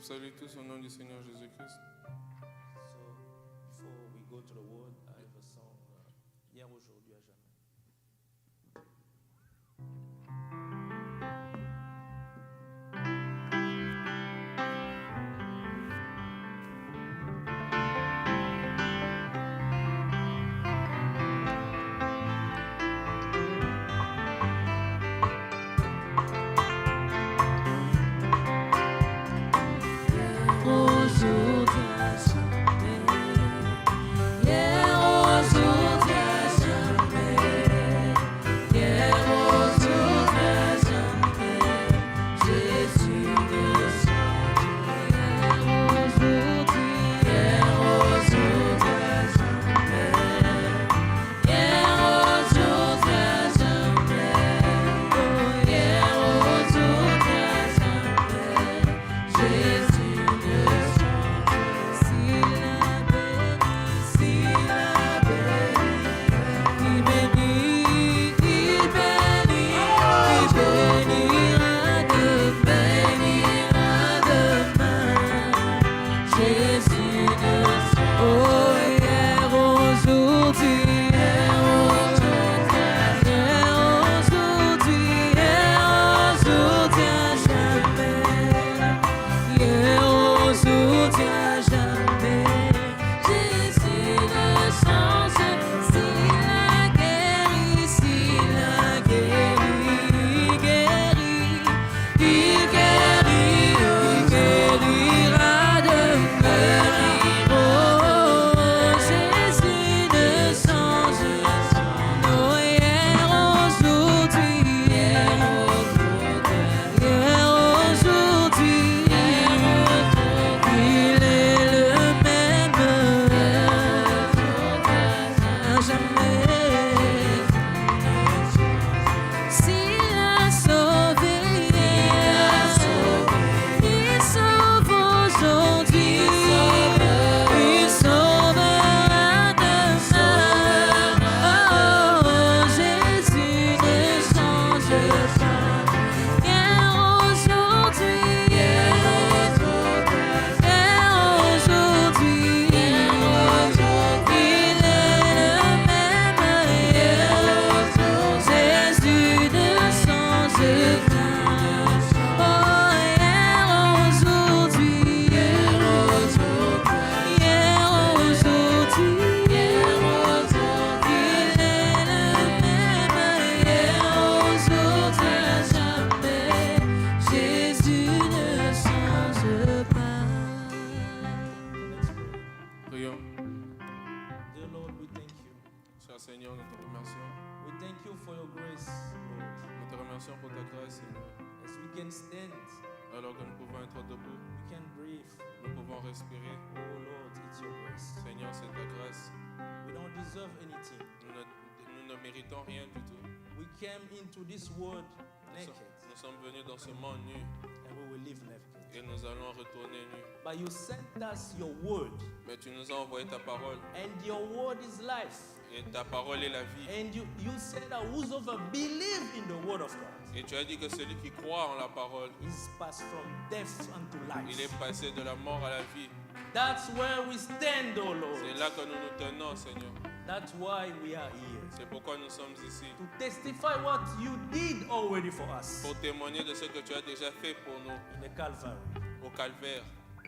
salue tous au nom du Seigneur Jésus-Christ. So, before we go to the word, I have a song, Hier, aujourd'hui, à jamais. Seigneur, nous te remercions. We thank you for your grace, Lord. Nous te remercions pour ta grâce, Seigneur. As we can stand, Alors que nous pouvons être debout, we can breathe. nous pouvons respirer. Oh Lord, it's your grace. Seigneur, c'est ta grâce. We don't deserve anything. Nous ne méritons rien du tout. We came into this world naked, Nous sommes venus dans ce monde nu and we will live naked. et nous allons retourner nus. But you sent us your word, Mais tu nous as envoyé ta parole and your word is life. et ta parole est la vie. And you said that whosoever believe in the word of God Et tu as dit que celui qui croit en la parole, is passed from death unto il life. est passé de la mort à la vie. That's where we stand, oh Lord. C'est là que nous nous tenons, Seigneur. That's why we are here. C'est pourquoi nous sommes ici. To testify what you did already for us Pour témoigner de ce que tu as déjà fait pour nous in the Calvary, au calvaire.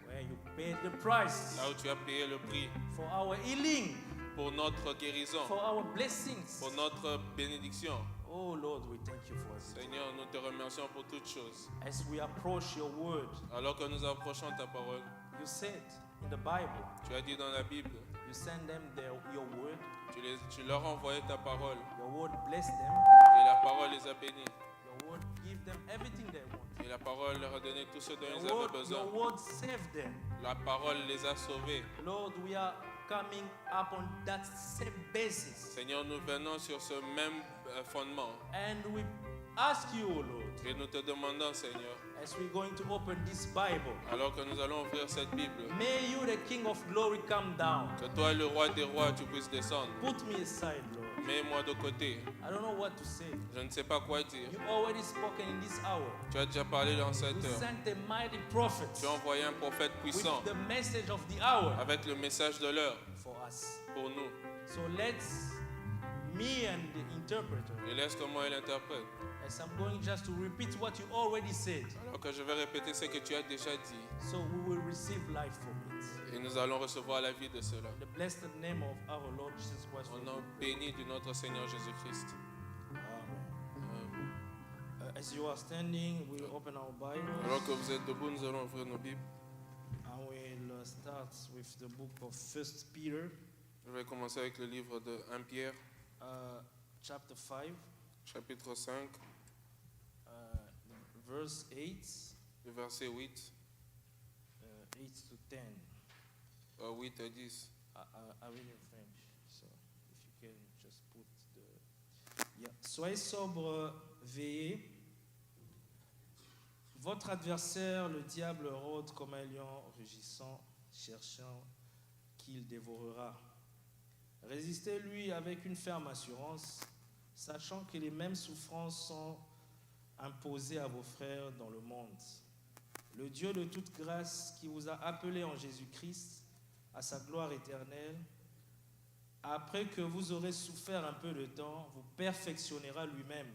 where you paid the price Là où tu as payé le prix for our healing, pour notre guérison, for our blessings. pour notre bénédiction. Oh Lord, we thank you for it. Seigneur, nous te remercions pour toutes choses. As we approach your word, Alors que nous approchons ta parole, you said in the Bible, tu as dit dans la Bible, you send them your word, tu leur as envoyé ta parole your word bless them, et la parole les a bénis. your word give them everything they want. Et la parole leur a donné tout ce dont ils Your avaient besoin. word save them. La parole les a sauvés. Lord, we are coming up on that same basis. Seigneur, nous venons sur ce même fondement And we ask you, O Lord, et nous te demandons, Seigneur, as we're going to open this Bible, alors que nous allons ouvrir cette Bible, may you, the King of Glory, come down. que toi, le roi des rois, tu puisses descendre. Put me aside, Lord. Mets-moi de côté. I don't know what to say. Je ne sais pas quoi dire. You already spoken in this hour. Tu as déjà parlé dans You cette heure. sent a mighty prophet Tu as envoyé un prophète with puissant the message of the hour avec le message de l'heure for us. pour nous. So let's, me and the interpreter, Et laisse que moi il interprète. as I'm going just to repeat what you already said, Alors que je vais répéter ce que tu as déjà dit. so we will receive life from it. Et nous allons recevoir la vie de cela. In the blessed name of our Lord Jesus Christ. Au nom béni de notre Seigneur Jésus-Christ. As you are standing, we'll open our Bibles Alors que vous êtes debout, nous allons ouvrir nos Bibles. and we'll start with the book of 1 Peter, Je vais commencer avec le livre de 1 Pierre, chapter 5, chapitre 5, verse 8, le verset 8, 8 to 10. 8 à 10. I read in French, so if you can just put the... Yeah. Soyez sobre, veillez. Votre adversaire, le diable, rôde comme un lion rugissant, cherchant qu'il dévorera. Résistez-lui avec une ferme assurance, sachant que les mêmes souffrances sont imposées à vos frères dans le monde. Le Dieu de toute grâce qui vous a appelés en Jésus-Christ à sa gloire éternelle, après que vous aurez souffert un peu de temps, vous perfectionnera lui-même,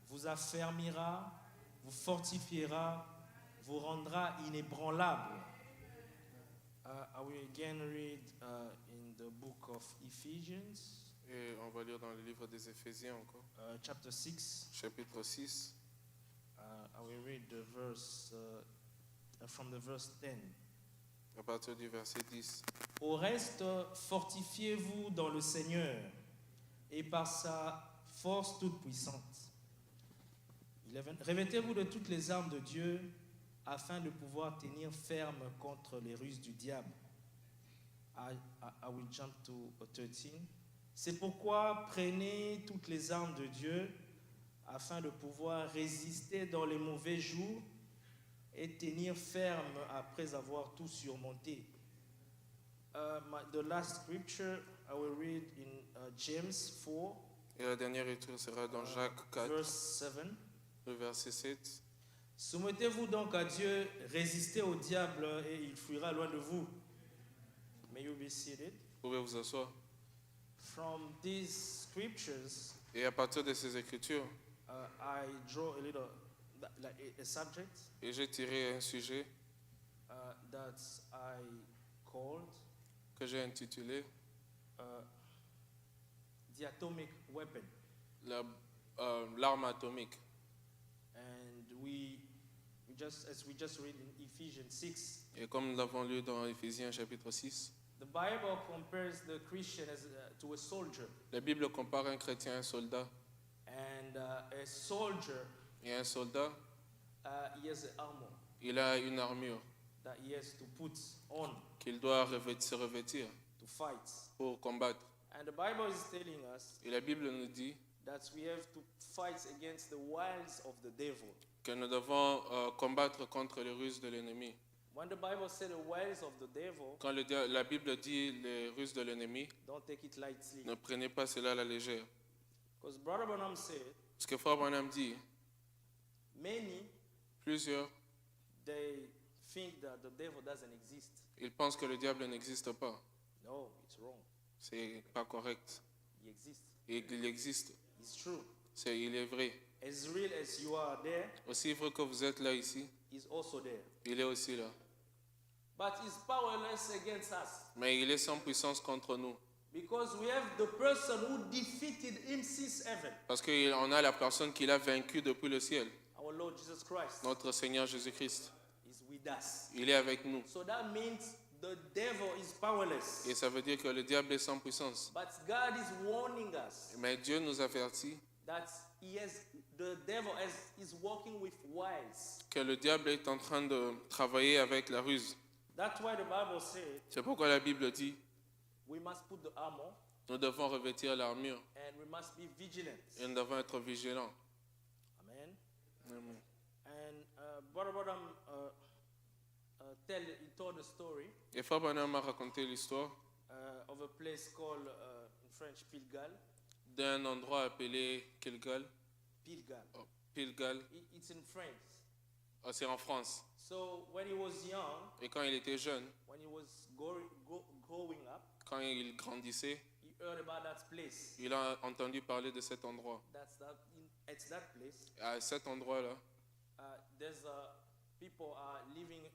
vous affermira, vous fortifiera, vous rendra inébranlable. I will again read in the book of Ephesians, Et on va lire dans le livre des Éphésiens encore, chapter 6. chapitre 6, I will read the verse from the verse 10. à partir du verset 10. Au reste, fortifiez-vous dans le Seigneur et par sa force toute puissante. 11. Revêtez-vous de toutes les armes de Dieu afin de pouvoir tenir ferme contre les ruses du diable. I will jump to 13. C'est pourquoi prenez toutes les armes de Dieu afin de pouvoir résister dans les mauvais jours et tenir ferme après avoir tout surmonté. The last scripture I will read in James 4, Et la dernière lecture sera dans Jacques 4, verse 7. le verset 7. Soumettez-vous donc à Dieu, résistez au diable et il fuira loin de vous. May you be seated. Vous pouvez vous asseoir. From these scriptures, Et à partir de ces écritures, I draw a little, like a subject et j'ai tiré un sujet that I called que j'ai intitulé the atomic weapon. l'arme atomique. And as we just read in Ephesians 6, Et comme nous l'avons lu dans Éphésiens chapitre 6, the Bible compares the Christian to a soldier. la Bible compare un chrétien à un soldat. And a soldier, Et un soldat, he has an armor il a une armure that he has to put on qu'il doit se revêtir to fight. pour combattre. And the Bible is telling us Et la Bible nous dit that we have to fight against the wiles of the devil. que nous devons combattre contre les ruses de l'ennemi. When the Bible says the wiles of the devil, Quand la Bible dit les ruses de l'ennemi, don't take it lightly. ne prenez pas cela à la légère. Because Brother Branham said, Parce que Frère Branham dit, many, plusieurs, they think that the devil doesn't exist. ils pensent que le diable n'existe pas. No, it's wrong. C'est pas correct. He exists. Et il existe. It's true. Il est vrai. As real as you are there, Aussi vrai que vous êtes là ici, he's also there. il est aussi là. But he's powerless against us. Mais il est sans puissance contre nous. Because we have the person who defeated him since heaven, Parce qu'on a la personne qui l'a vaincu depuis le ciel, our Lord Jesus Christ, notre Seigneur Jésus-Christ. is with us. Il est avec nous. So that means the devil is powerless. Et ça veut dire que le diable est sans puissance. But God is warning us Mais Dieu nous avertit that the devil is working with wiles. que le diable est en train de travailler avec la ruse. That's why the Bible said C'est pourquoi la Bible dit, we must put the armor nous devons revêtir l'armure and we must be vigilant. et nous devons être vigilants. Amen. Amen. And Brother Branham he told a story Et Frère Branham m'a raconté l'histoire of a place called in French Pilgal. d'un endroit appelé Kilgal. Pilgal. Oh, Pilgal. It's in France. Oh, c'est en France. So when he was young, Et quand il était jeune, when he was growing up, quand il grandissait, he heard about that place. il a entendu parler de cet endroit. It's that place. À cet endroit-là, There's people are living.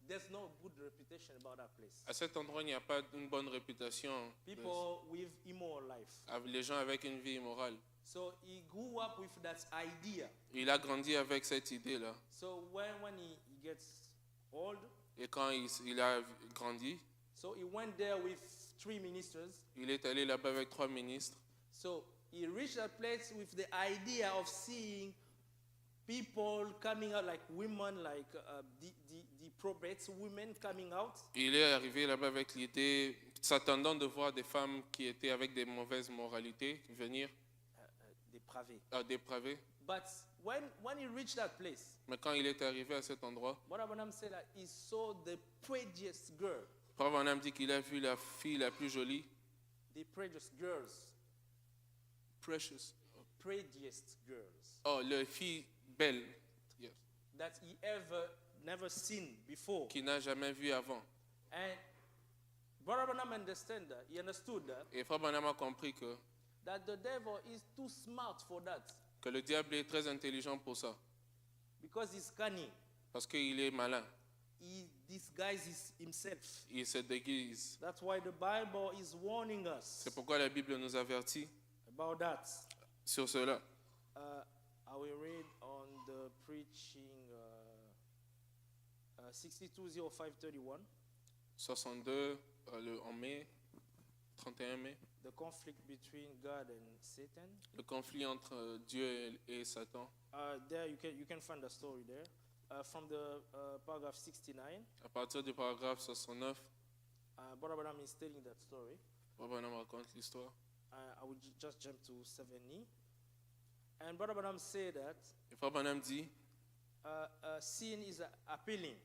There's no good reputation about that place. à cet endroit, il n'y a pas une bonne réputation. People with immoral life. Les gens avec une vie immorale. So he grew up with that idea. Il a grandi avec cette idée-là. So when he gets old, Et quand il a grandi, so he went there with 3 ministers. il est allé là-bas avec 3 ministres. So he reached that place with the idea of seeing people coming out, like women, like the prophets, women coming out. Il est arrivé là-bas avec l'idée, s'attendant de voir des femmes qui étaient avec des mauvaises moralités venir, dépravées. But when he reached that place, Mais quand il est arrivé à cet endroit, Brother Branham said that he saw the prettiest girl. Frère Branham dit qu'il a vu la fille la plus jolie. The prettiest girls. Precious. Prettiest girls. Oh, la fille belle. Yes. That he never seen before. Qu'il n'a jamais vu avant. And Brother Branham he understood that. Et Frère Branham a compris That the devil is too smart for that. Que le diable est très intelligent pour ça. Because he's cunning. Parce qu'il est malin. He disguises himself. Il se déguise. That's why the Bible is warning us. C'est pourquoi la Bible nous avertit about that. Sur cela. I will read on the preaching 62:05:31. 62 en mai, 31 mai. The conflict between God and Satan. Le conflit entre Dieu et Satan. There you can find the story there. From the paragraph 69. À partir du paragraphe 69. Brother Branham is telling that story. Brother Branham raconte l'histoire. I will just jump to 70. And Brother Branham said that. Et Frère Branham dit. Sin is appealing.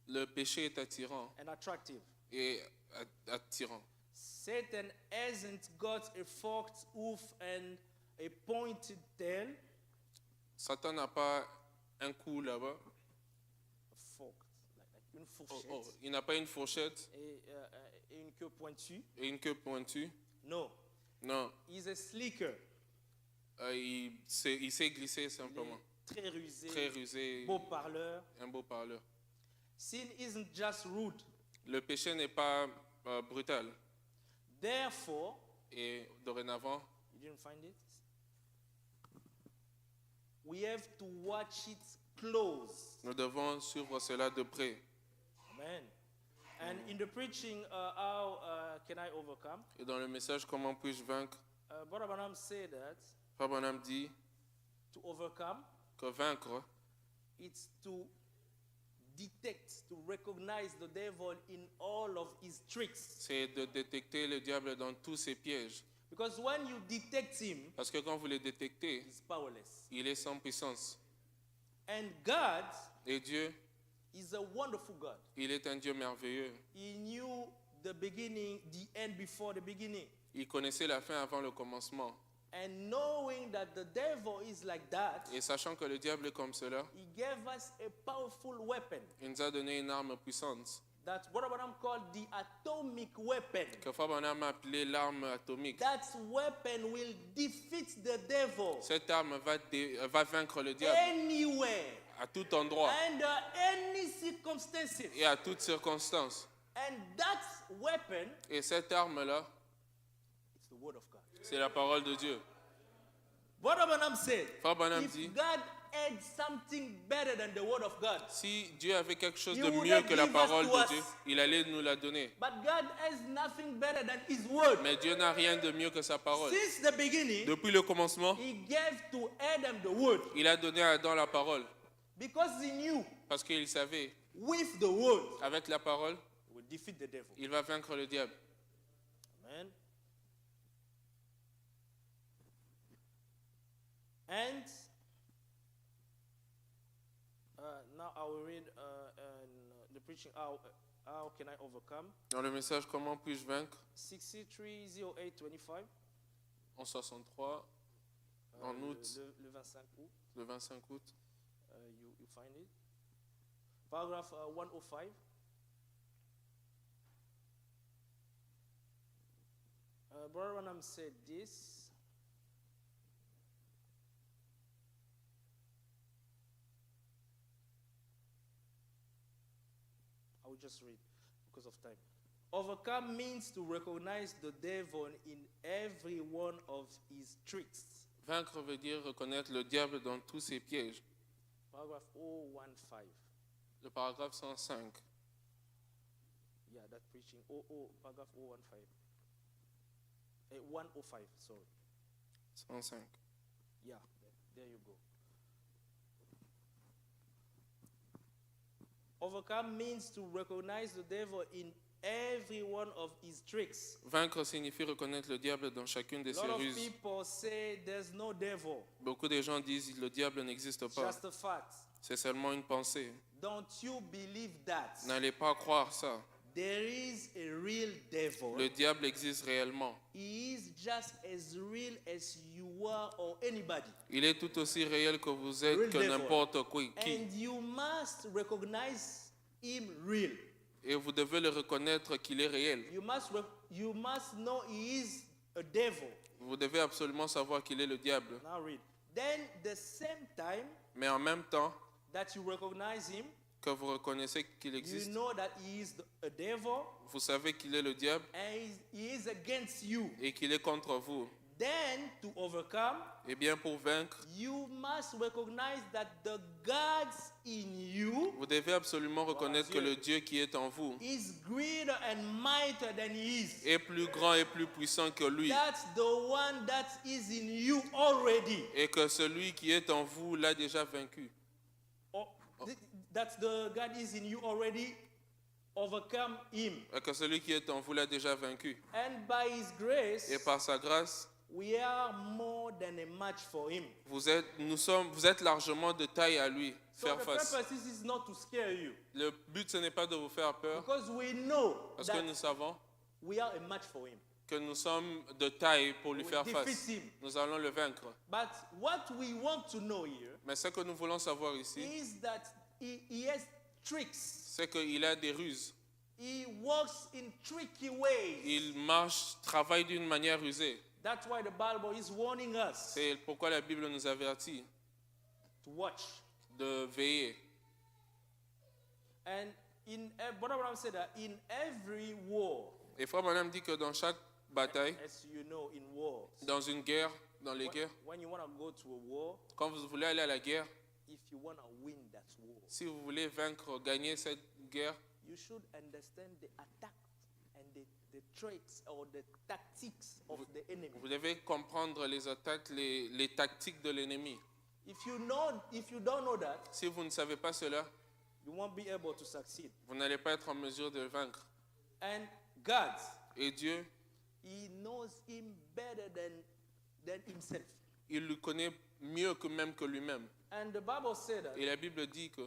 Le péché est attirant. And attractive. Et attirant. Satan hasn't got a forked hoof and a pointed tail. Satan n'a pas un cou là-bas. Forked, like une fourchette. Il n'a pas une fourchette. Et une queue pointue. Et une queue pointue. No. Non. He's a slicker. Il sait glisser simplement. Très rusé. Très rusé. Beau parleur. Un beau parleur. Sin isn't just rude. Le péché n'est pas brutal. Therefore, et dorénavant, you didn't find it? We have to watch it close. Nous devons suivre cela de près. Amen. And in the preaching, how can I overcome? Et dans le message, comment puis-je vaincre? Brother Branham said that. Frère Branham dit to overcome. Que vaincre. It's to detect, to recognize the devil in all of his tricks. C'est de détecter le diable dans tous ses pièges. Because when you detect him, parce que quand vous le détectez, he's powerless. Il est sans puissance. And God, et Dieu, is a wonderful God. Il est un Dieu merveilleux. He knew the beginning, the end before the beginning. Il connaissait la fin avant le commencement. And knowing that the devil is like that, et sachant que le diable est comme cela, he gave us a powerful weapon. Il nous a donné une arme puissante. That's what Branham called the atomic weapon. Que Frère Branham a appelé l'arme atomique. That weapon will defeat the devil. Cette arme va vaincre le diable. Anywhere. À tout endroit. Under any circumstances. Et à toutes circonstances. And that weapon, et cette arme-là, it's the word of God. C'est la parole de Dieu. Brother Branham said, Frère Branham if dit, God had something better than the word of God, si Dieu avait quelque chose de mieux que la parole de Dieu, il allait nous la donner. But God has nothing better than his word. Mais Dieu n'a rien de mieux que sa parole. Since the beginning, depuis le commencement, he gave to Adam the word. Il a donné à Adam la parole. Because he knew, parce qu'il savait, with the word, avec la parole, he will defeat the devil. Il va vaincre le diable. Amen. And now I will read the preaching out How can I overcome? Dans le message Comment puis-je vaincre 630825. en 63, en août, Le 25 août. le 25 août. You find it. Paragraph 105. Brother Branham said this. I will just read because of time. Overcome means to recognize the devil in every one of his tricks. Vaincre veut dire reconnaître le diable dans tous ses pièges. Paragraph 015. Le paragraphe 105. Yeah, that preaching. Paragraph 015. 105, sorry. 105. Yeah, there you go. Overcome means to recognize the devil in every one of his tricks. Vaincre signifie reconnaître le diable dans chacune de A ses lot of ruses. people say there's no devil. Beaucoup de gens disent le diable n'existe pas. Just a fact. C'est seulement une pensée. Don't you believe that? N'allez pas croire ça. There is a real devil. Le diable existe réellement. He is just as real as you are or anybody. Il est tout aussi réel que vous êtes Real que devil. n'importe qui. And you must recognize him real. Et vous devez le reconnaître qu'il est réel. You must know he is a devil. Vous devez absolument savoir qu'il est le diable. Now read. Then the same time Mais en même temps that you recognize him, que vous reconnaissez qu'il you existe, know that he is a devil vous savez qu'il est le diable and he is against you. et qu'il est contre vous. Then to overcome, Eh bien, pour vaincre, you must recognize that the gods in you vous devez absolument reconnaître que le Dieu qui est en vous is greater and mightier than he is. est plus grand et plus puissant que lui. That's the one that is in you already. Et que celui qui est en vous l'a déjà vaincu. That's the God is in you already. Overcome him. Et que celui qui est en vous l'a déjà vaincu. And by his grace, Et par sa grâce, we are more than a match for him. vous êtes largement de taille à lui. So Faire the face. purpose is not to scare you. Le but, ce n'est pas de vous faire peur, Because we know parce que that nous savons we are a match for him. que nous sommes de taille pour lui We faire defeat face. him. Nous allons le vaincre. But what we want to know here Mais ce que nous voulons savoir ici, is that he has tricks. c'est qu'il a des ruses. He works in tricky ways. Il marche, travaille d'une manière rusée. That's why the Bible is warning us C'est pourquoi la Bible nous avertit to watch. de veiller. And Brother Abraham said that in every war, Et Frère Branham dit que dans chaque bataille, as you know, in wars, dans une guerre, dans les guerres, when you want to go to a war, quand vous voulez aller à la guerre, if you want to win that war, si vous voulez vaincre, gagner cette guerre, you should understand the attack and the tricks or the tactics of the enemy. vous devez comprendre les attaques, les tactiques de l'ennemi. If you don't know that, Si vous ne savez pas cela, you won't be able to succeed. vous n'allez pas être en mesure de vaincre. And God, Et Dieu, He knows him better than himself. il le connaît mieux que même que lui-même. And the Bible said that Et la Bible dit que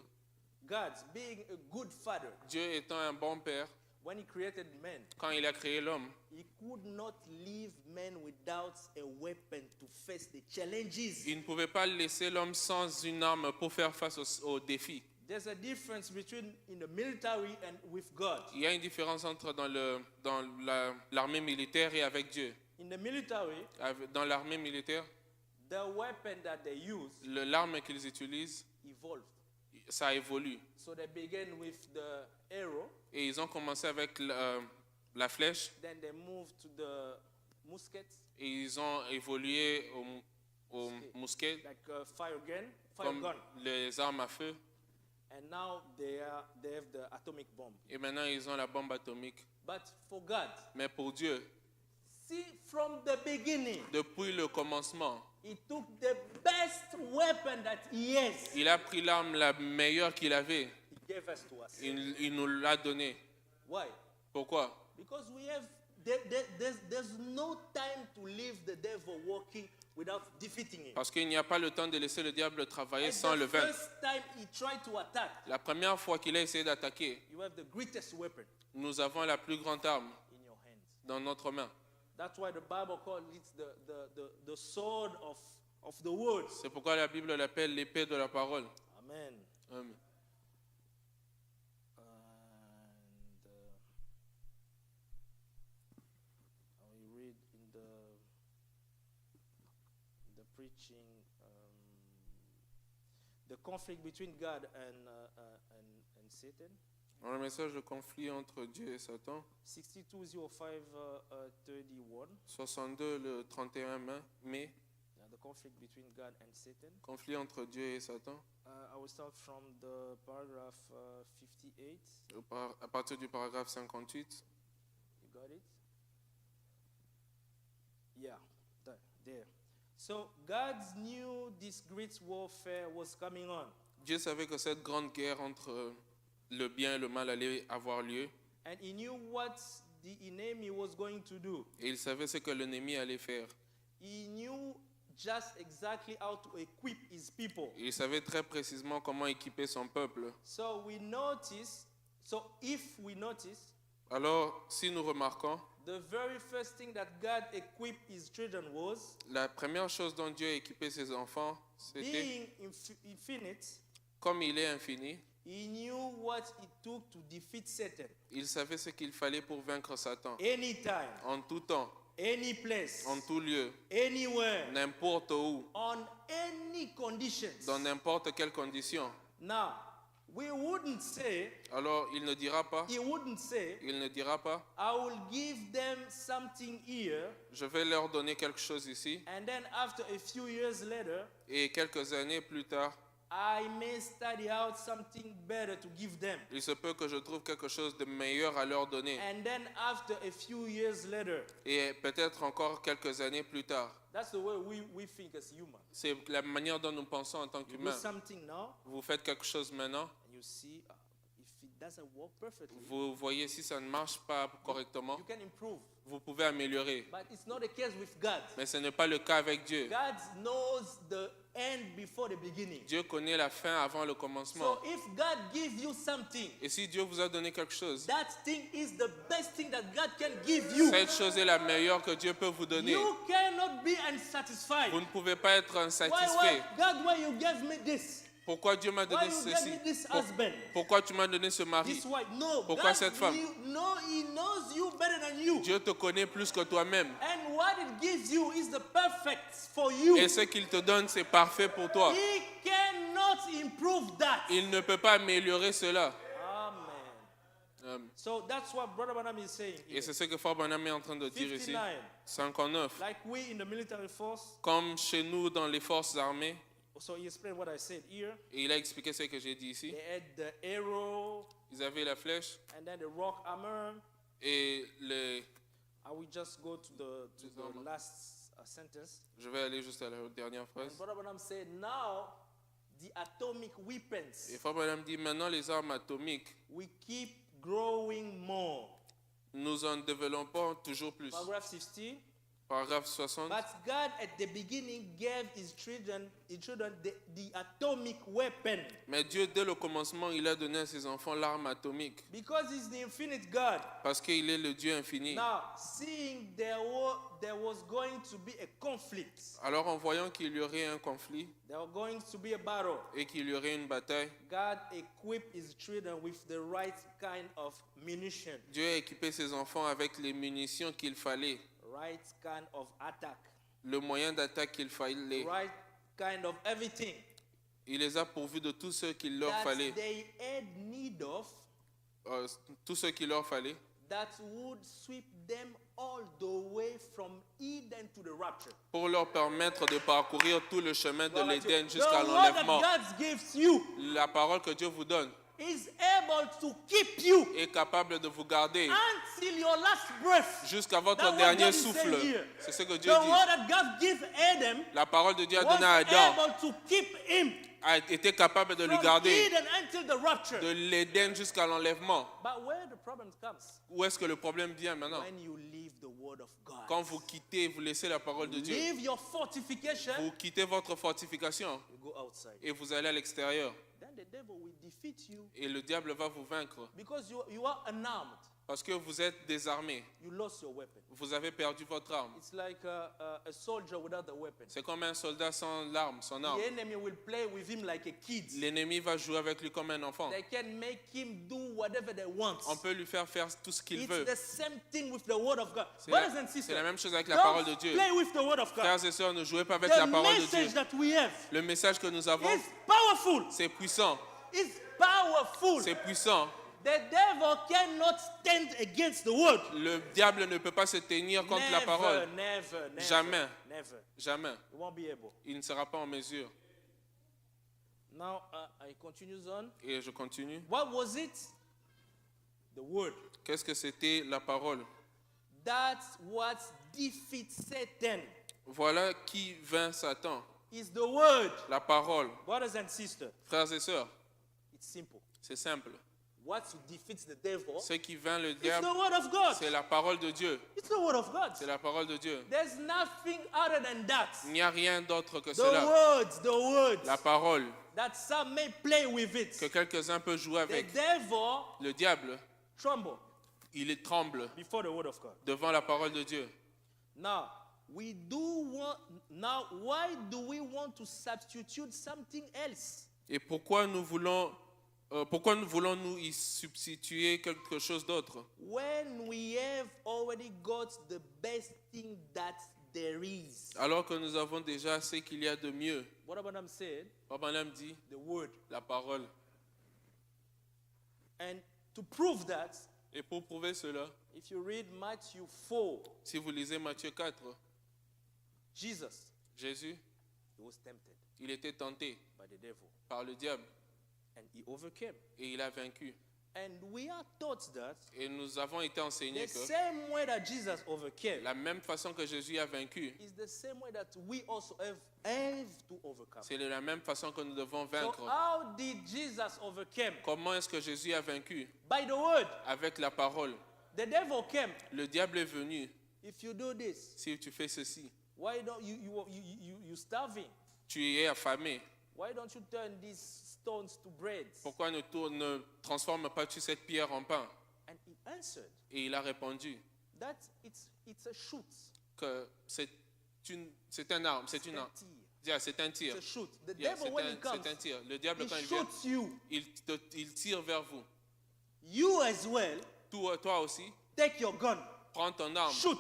God, being a good father, Dieu étant un bon père, when He created man, quand il a créé l'homme, He could not leave man without a weapon to face the challenges. il ne pouvait pas laisser l'homme sans une arme pour faire face aux défis. There's a difference between in the military and with God. Il y a une différence entre l'armée militaire et avec Dieu. In the military, Dans l'armée militaire, the weapon that they use l'arme qu'ils utilisent, evolved. ça évolue. So they began with the arrow, Et ils ont commencé avec la flèche then they moved to the musket, et ils ont évolué au mousquet, like a fire comme gun. les armes à feu. And now they have the atomic bomb. Et maintenant, ils ont la bombe atomique. But for God, Mais pour Dieu, see, from the beginning, depuis le commencement, He took the best weapon that He has. il a pris l'arme la meilleure qu'il avait. He gave us to us. Il nous l'a donnée. Why? Pourquoi? Because there's no time to leave the devil working without defeating him. Parce qu'il n'y a pas le temps de laisser le diable travailler And sans the le vaincre. first time he tried to attack, La première fois qu'il a essayé d'attaquer, you have the greatest weapon nous avons la plus grande arme in your hands. dans notre main. That's why the Bible calls it the sword of the word. C'est pourquoi la Bible l'appelle l'épée de la parole. Amen. Amen. And we read in the preaching the conflict between God and Satan. Dans le message de conflit entre Dieu et Satan, 62:05-31. 62 le 31 mai, The conflict between God and Satan. conflit entre Dieu et Satan, I will start from the paragraph 58. à partir du paragraphe 58. You got it? Yeah, there. So God knew this great warfare was coming on. Dieu savait que cette grande guerre entre le bien et le mal allait avoir lieu, And he knew what the enemy was going to do. et il savait ce que l'ennemi allait faire. He knew just exactly how to equip his people. Il savait très précisément comment équiper son peuple. So if we notice, Alors, si nous remarquons, the very first thing that God equipped his children was la première chose dont Dieu a équipé ses enfants, c'était, being infinite. comme il est infini, He knew what it took to defeat Satan. il savait ce qu'il fallait pour vaincre Satan. Anytime, En tout temps, any place, en tout lieu, anywhere, n'importe où, on any conditions. dans n'importe quelle condition. Now, we wouldn't say, Alors, il ne dira pas, he wouldn't say, il ne dira pas, I will give them something here, je vais leur donner quelque chose ici, and then after a few years later, et quelques années plus tard, I may study out something better to give them. il se peut que je trouve quelque chose de meilleur à leur donner. And then after a few years later, Et peut-être encore quelques années plus tard. that's the way we think as humans. C'est la manière dont nous pensons en tant You do qu'humains. something now, Vous faites quelque chose maintenant, and you see if it doesn't work perfectly, vous voyez si ça ne marche pas correctement, you can improve. vous pouvez améliorer. But it's not the case with God. Mais ce n'est pas le cas avec Dieu. God knows the end before the beginning. Dieu connaît la fin avant le commencement. So if God gives you something, Et si Dieu vous a donné quelque chose, that thing is the best thing that God can give you. cette chose est la meilleure que Dieu peut vous donner. You cannot be unsatisfied. Vous ne pouvez pas être Why, insatisfait. God, why you gave me this? Pourquoi Dieu m'a Why donné you gave ceci? me this husband? Pourquoi tu m'as donné ce mari? This wife? No, Pourquoi God, cette femme? He knows you better than you. Dieu te connaît plus que toi-même. And what it gives you is the perfect for you. Et ce qu'il te donne, c'est parfait pour toi. He cannot improve that. Il ne peut pas améliorer cela. Amen. So that's what Brother Branham is saying Et here. c'est ce que Frère Branham est en train de dire ici. 59. 59. Like we in the military force, Comme chez nous dans les forces armées, so he explained what I said here. et il a expliqué ce que j'ai dit ici. They had the arrow Ils avaient la flèche and then the rock hammer. et le... I will just go to the Disarmament. last sentence. Je vais aller juste à la dernière And phrase. Brother Branham said, now the atomic weapons Et Frère Branham dit, maintenant les armes atomiques, we keep growing more. nous en développons toujours plus. Paragraph 60. Paragraphe 60. But God at the beginning gave his children the atomic weapon. Mais Dieu, dès le commencement, il a donné à ses enfants l'arme atomique. Because he's the infinite God. Parce qu'il est le Dieu infini. Now, seeing there was going to be a conflict, Alors en voyant qu'il y aurait un conflit there was going to be a battle, et qu'il y aurait une bataille, God equipped his children with the right kind of munition, Dieu a équipé ses enfants avec les munitions qu'il fallait, right kind of attack, le moyen d'attaque qu'il fallait. right kind of everything Il les a pourvus de tout ce qu'il leur that fallait, they had need of, tout ce qu'il leur fallait, that would sweep them all the way from Eden to the rapture. pour leur permettre de parcourir tout le chemin de l'Éden The jusqu'à word l'enlèvement. that God gives you La parole que Dieu vous donne is able to keep you est capable de vous garder until your last breath. jusqu'à votre That's what dernier God is souffle. saying here. C'est ce que Dieu The dit. word that God gave Adam La parole de Dieu a was donné à Adam able to keep him a été capable de lui from garder Eden until the rapture. de l'Éden jusqu'à l'enlèvement. But where the problem comes, Où est-ce que le problème vient maintenant? when you leave the word of God, Quand vous quittez, vous laissez la parole de Dieu, leave your fortification, vous quittez votre fortification you go outside. et vous allez à l'extérieur. Then the devil will defeat you Et le diable va vous vaincre because you are unarmed. parce que vous êtes désarmé. You lost your weapon. Vous avez perdu votre arme. It's like a soldier without a weapon. C'est comme un soldat sans l'arme, son arme. The enemy will play with him like a kid. L'ennemi va jouer avec lui comme un enfant. They can make him do whatever they want. On peut lui faire tout ce qu'il veut. It's the same thing with the word of God. C'est Brothers la, and c'est sisters, la même chose avec la parole de don't Dieu. play with the word of God. Frères et sœurs, ne jouez pas avec la The parole de message Dieu. that we have Le message que nous avons, is powerful. c'est puissant. It's powerful. C'est puissant. The devil cannot stand against the word. Le diable ne peut pas se tenir contre la parole. Never. Jamais. Never. Jamais. You won't be able. Il ne sera pas en mesure. Now, I continue on. Et je continue. What was it? The word. Qu'est-ce que c'était la parole? That's what defeats Satan. Voilà qui vainc Satan. Is the word. La parole. Brothers and sisters, Frères et sœurs, it's simple. c'est simple. What defeats the devil Ce qui vainc le is diable, the word of God. c'est la parole de Dieu. It's the word of God. C'est la parole de Dieu. There's nothing other than that. Il n'y a rien d'autre que The cela. words La parole, that some may play with it. que quelques-uns peuvent jouer The avec. devil Le diable, tremble il tremble before the word of God. devant la parole de Dieu. Now, why do we want to substitute something else? Et pourquoi nous voulons-nous y substituer quelque chose d'autre? When we have already got the best thing that there is. Alors que nous avons déjà ce qu'il y a de mieux. What Abraham said? Abraham dit, The word. la parole. And to prove that, Et pour prouver cela, if you read Matthew 4, si vous lisez Matthieu 4, Jesus, Jésus, he was tempted il était tenté by the devil par le diable and he overcame. et il a vaincu. And we are taught that Et nous avons été enseignés the que same way that Jesus overcame la même façon que Jésus a vaincu, is the same way that we also have to overcome. c'est de la même façon que nous devons So vaincre. how did Jesus overcome? Comment est-ce que Jésus a vaincu? By the word. Avec la parole. The devil came. Le diable est venu. If you do this, Si tu fais ceci, why don't you starving? tu es affamé. Why don't you turn these stones to bread? Pourquoi ne transformes pas-tu cette pierre en pain? And he answered Et il a répondu that it's a shoot. que c'est un arme, c'est une arme. C'est un tir. It's a shoot. The Yeah, devil, when he comes, c'est un tir. Le diable, he quand il vient, shoots you. il tire vers vous. You as well, Toi aussi, take your gun. prends ton arme Shoot.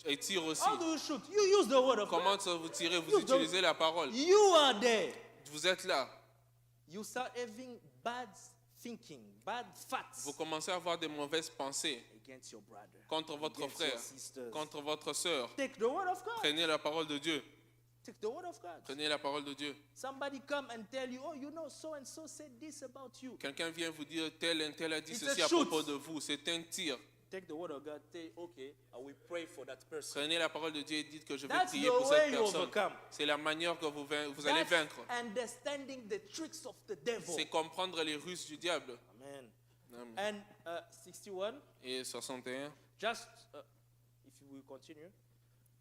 et tire aussi. How do you shoot? You use the word of God. Comment ça vous tirez? Vous utilisez la parole. You are there. Vous êtes là. You start having bad thinking, bad thoughts Vous commencez à avoir des mauvaises pensées against your brother, contre votre against frère, your sisters. contre votre sœur. Take the word of God. Prenez la parole de Dieu. Take the word of God. Prenez la parole de Dieu. Somebody come and tell you, oh, you know, so and so said this about you. Quelqu'un vient vous dire tel et tel a dit It's ceci a à shoot. propos de vous. C'est un tir. Take the word of God. Say, okay, I will pray for that person. Prenez la parole de Dieu et dites que je vais That's prier the pour way cette you personne. overcome. C'est la manière que vous allez That's vaincre. understanding the tricks of the devil. C'est comprendre les ruses du diable. Amen. Amen. And 61, Et 61. just if we continue.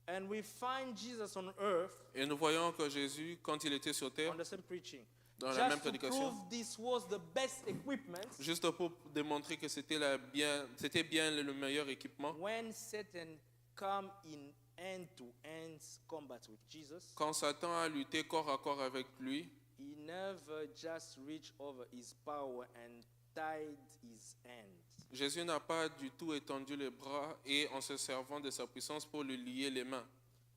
And we find Jesus on earth Et nous voyons que Jésus, quand il était sur terre, on the same preaching. dans la même Just to prédication, prove this was the best equipment juste pour démontrer que c'était bien le meilleur équipement. when Satan come in hand-to-hand combat with Jesus. Quand Satan a lutté corps à corps avec lui, He never just reached over his power and tied his hand. Jésus n'a pas du tout étendu les bras et en se servant de sa puissance pour lui lier les mains.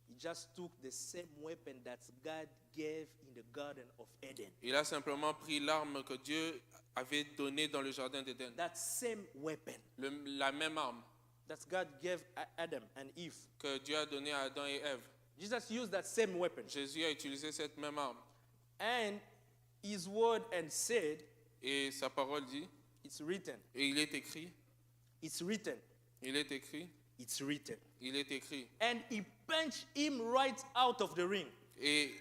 He just took the same weapon that God gave in the Garden of Eden. Il a simplement pris l'arme que Dieu avait donnée dans le jardin d'Éden. That same weapon La même arme that God gave Adam and Eve. que Dieu a donnée à Adam et Ève. Jesus used that same weapon. Jésus a utilisé cette même arme. And his word and said, Et sa parole dit, it's written. et il est écrit, It's written. il est écrit, It's written. il est écrit. And he punched him right out of the ring. Et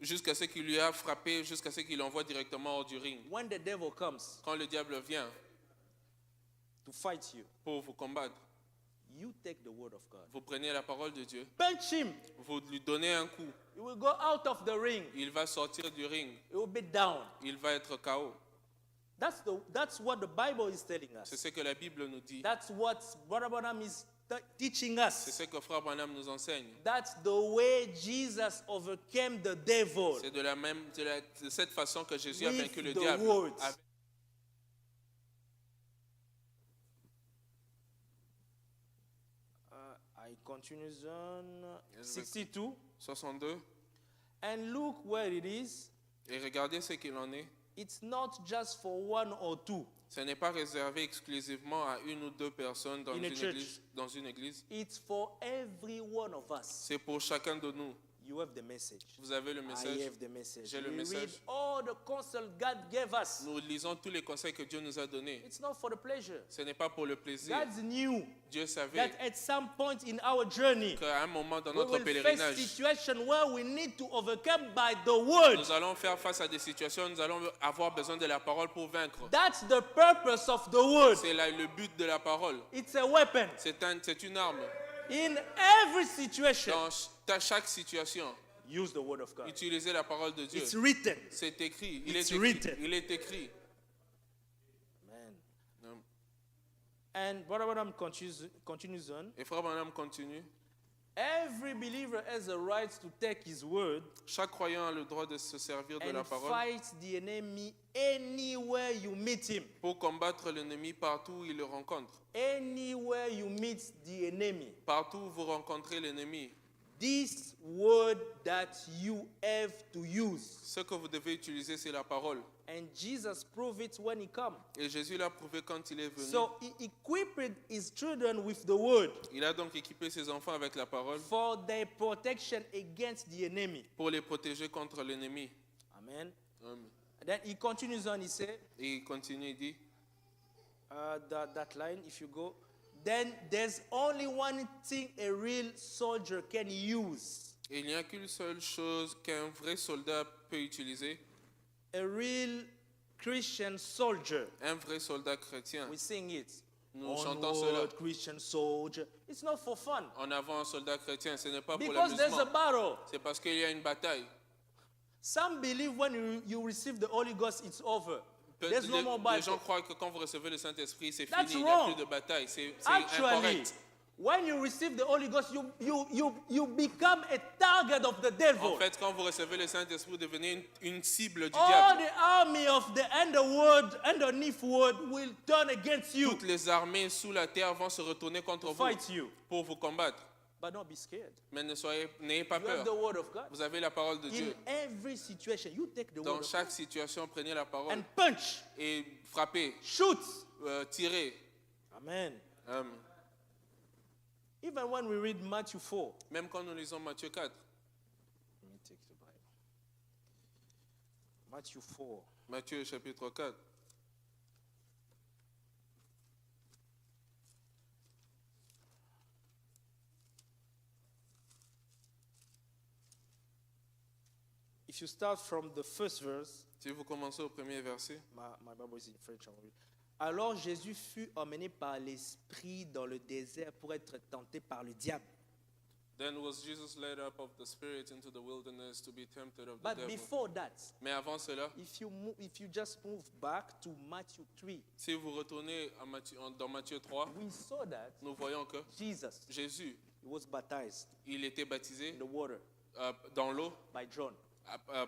jusqu'à ce qu'il lui a frappé, jusqu'à ce qu'il l'envoie directement hors du ring. When the devil comes Quand le diable vient to fight you, pour vous combattre, you take the word of God. vous prenez la parole de Dieu, Punch him. vous lui donnez un coup, He will go out of the ring. il va sortir du ring, He will be down. il va être KO. That's what the Bible is telling C'est us. ce que la Bible nous dit. That's what Brother Branham is teaching C'est us. ce que Frère Branham nous enseigne. That's the way Jesus overcame the devil. C'est de cette façon que Jésus a With vaincu le the diable. words. I continue on Yes, 62. 62. And look where it is. Et regardez ce qu'il en est. It's not just for one or two. Ce n'est pas réservé exclusivement à une ou deux personnes dans In a une church. église. Dans une église. It's for every one of us. C'est pour chacun de nous. You have the message. Vous avez le I message. have the message. J'ai le We message. read all the counsel God gave us. Nous lisons tous les conseils que Dieu nous a donnés. It's not for the pleasure. Ce n'est pas pour le plaisir. God knew Dieu savait that at some point in our journey, qu'à un moment dans we notre will face pèlerinage, situations where we need to overcome by the word. nous allons faire face à des situations, nous allons avoir besoin de la parole pour vaincre. That's the purpose of the word. C'est là le but de la parole. It's a weapon. C'est une arme. In every situation, Dans chaque situation, use the word of God. utilisez la parole de Dieu. It's written. C'est écrit. Il It's est écrit. written. Il est écrit. Amen. And Brother Branham continues on. Et Frère Branham continue. Every believer has a right to take his word Chaque croyant a le droit de se servir de la and parole fight the enemy anywhere you meet him. pour combattre l'ennemi partout où il le rencontre. Anywhere you meet the enemy. Partout où vous rencontrez l'ennemi, This word that you have to use. ce que vous devez utiliser, c'est la parole. And Jesus proved it when he came. Et Jésus l'a prouvé quand il est venu. So he equipped his children with the word Il a donc équipé ses enfants avec la parole for their protection against the enemy. pour les protéger contre l'ennemi. Amen. Amen. Then he continues on, he said, Et il continue, il dit, that line, if you go, then there's only one thing a real soldier can use. et il n'y a qu'une seule chose qu'un vrai soldat peut utiliser, A real Christian soldier. un vrai soldat chrétien. We sing it. Nous chantons cela. Onward, Christian soldier. It's not for fun. En avant un soldat chrétien, ce n'est pas pour Because there's a l'amusement. battle. C'est parce qu'il y a une bataille. Some believe when you receive the Holy Ghost, it's over. There's no more Les gens battle. croient que quand vous recevez le Saint-Esprit, c'est That's fini, il n'y a wrong. plus de bataille. C'est Actually, incorrect. when you receive the Holy Ghost, you become a target of the devil. En fait, quand vous recevez le Saint-Esprit, vous devenez une cible du All diable. the army of the underneath world will turn against you Toutes les armées sous la terre vont se retourner contre to vous fight you. pour vous combattre. But don't be scared. Mais n'ayez pas You have the peur. word of God. Vous avez la parole de In Dieu. every situation, you take the word Dans of chaque God situation, prenez la parole and punch, et frappez, shoot. tirez. Amen. Amen. Even when we read Matthew 4, Même quand nous lisons Matthieu 4. let me take the Bible. Matthew 4. Matthieu chapitre 4. If you start from the first verse, Si vous commencez au premier verset. my Bible is in French. I will read. Alors Jésus fut emmené par l'Esprit dans le désert pour être tenté par le diable. Then was Jesus led up of the Spirit into the wilderness to be tempted of the But devil. before that, Mais avant cela, if you just move back to Matthew 3, si vous retournez dans Matthieu 3, we saw that nous voyons que Jesus Jésus, was baptized il était baptisé in the water dans l'eau by John.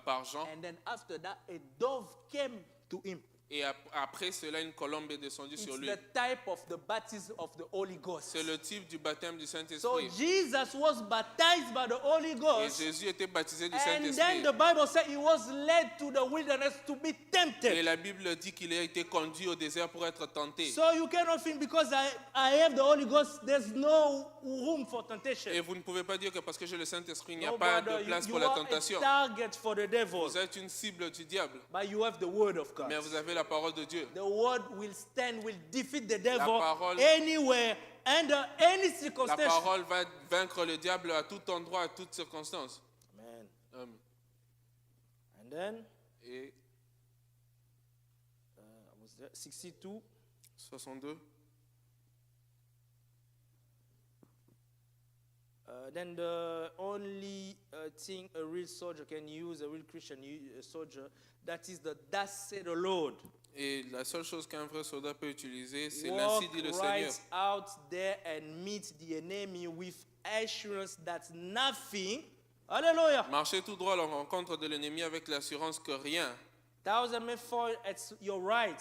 par Jean. And then after that, a dove came to him. Et après cela, une colombe est descendue It's sur lui. the type of the baptism of the Holy Ghost. C'est le type du baptême du So Saint-Esprit. Jesus was baptized by the Holy Et Ghost. Jésus était baptisé du And then Saint-Esprit. the Bible said he was led to the wilderness to be Et tempted. la Bible dit qu'il a été conduit au désert pour être tenté. So you cannot think because I have the Holy Ghost, there's no room for Et temptation. vous ne pouvez pas dire que parce que j'ai le Saint-Esprit, il n'y a No, pas brother, de place you pour la are a tentation. target for the devil. Vous êtes une cible du diable. But you have the word of God. Mais vous avez la parole de Dieu. The word will stand, will defeat the devil parole- anywhere, under any La circumstance. parole va vaincre le diable à tout endroit, à toutes circonstances. Amen. And then, Et I was there, 62. 62. Then the only thing a real soldier can use, a real Christian soldier, that is the thus said the Lord. Et la seule chose qu'un vrai soldat peut utiliser, c'est Walk l'ainsi dit le Seigneur. right out there and meet the enemy with assurance that nothing, hallelujah, Marchez tout droit à la rencontre de l'ennemi avec l'assurance que rien, thousand may fall at your right,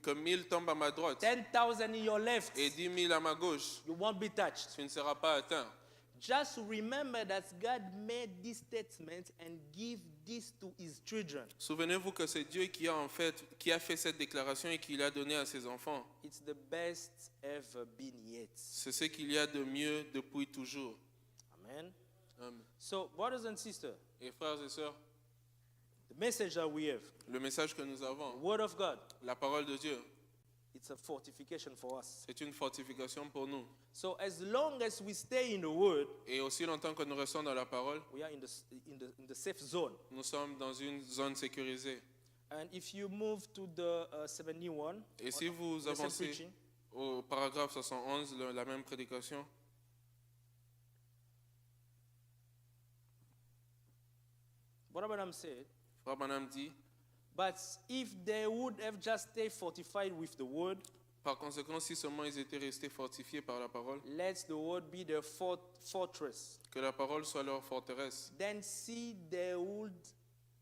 que 1000 tombent à ma droite 10,000 in your left, et 10 000 à ma gauche, you won't be touched. tu ne seras pas atteint. Just remember that God made this statement and give this to his children. Souvenez-vous que c'est Dieu qui a fait cette déclaration et qui l'a donnée à ses enfants. It's the best ever been yet. C'est ce qu'il y a de mieux depuis toujours. Amen. Amen. So, brothers and sisters, Et frères et sœurs, the message that we have, le message que nous the avons, word of God, la parole de Dieu, it's a fortification for us. c'est une fortification pour nous. So as long as we stay in the word, Et aussi longtemps que nous restons dans la parole, we are in the safe zone. nous sommes dans une zone sécurisée. And if you move to the 71, Et si vous the same avancez preaching, au paragraphe 71, la même prédication, what Abraham said, Frère Branham dit, but if they would have just stayed fortified with the word, par conséquent, si seulement ils étaient restés fortifiés par la parole, let the word be their fortress, que la parole soit leur forteresse, then see they would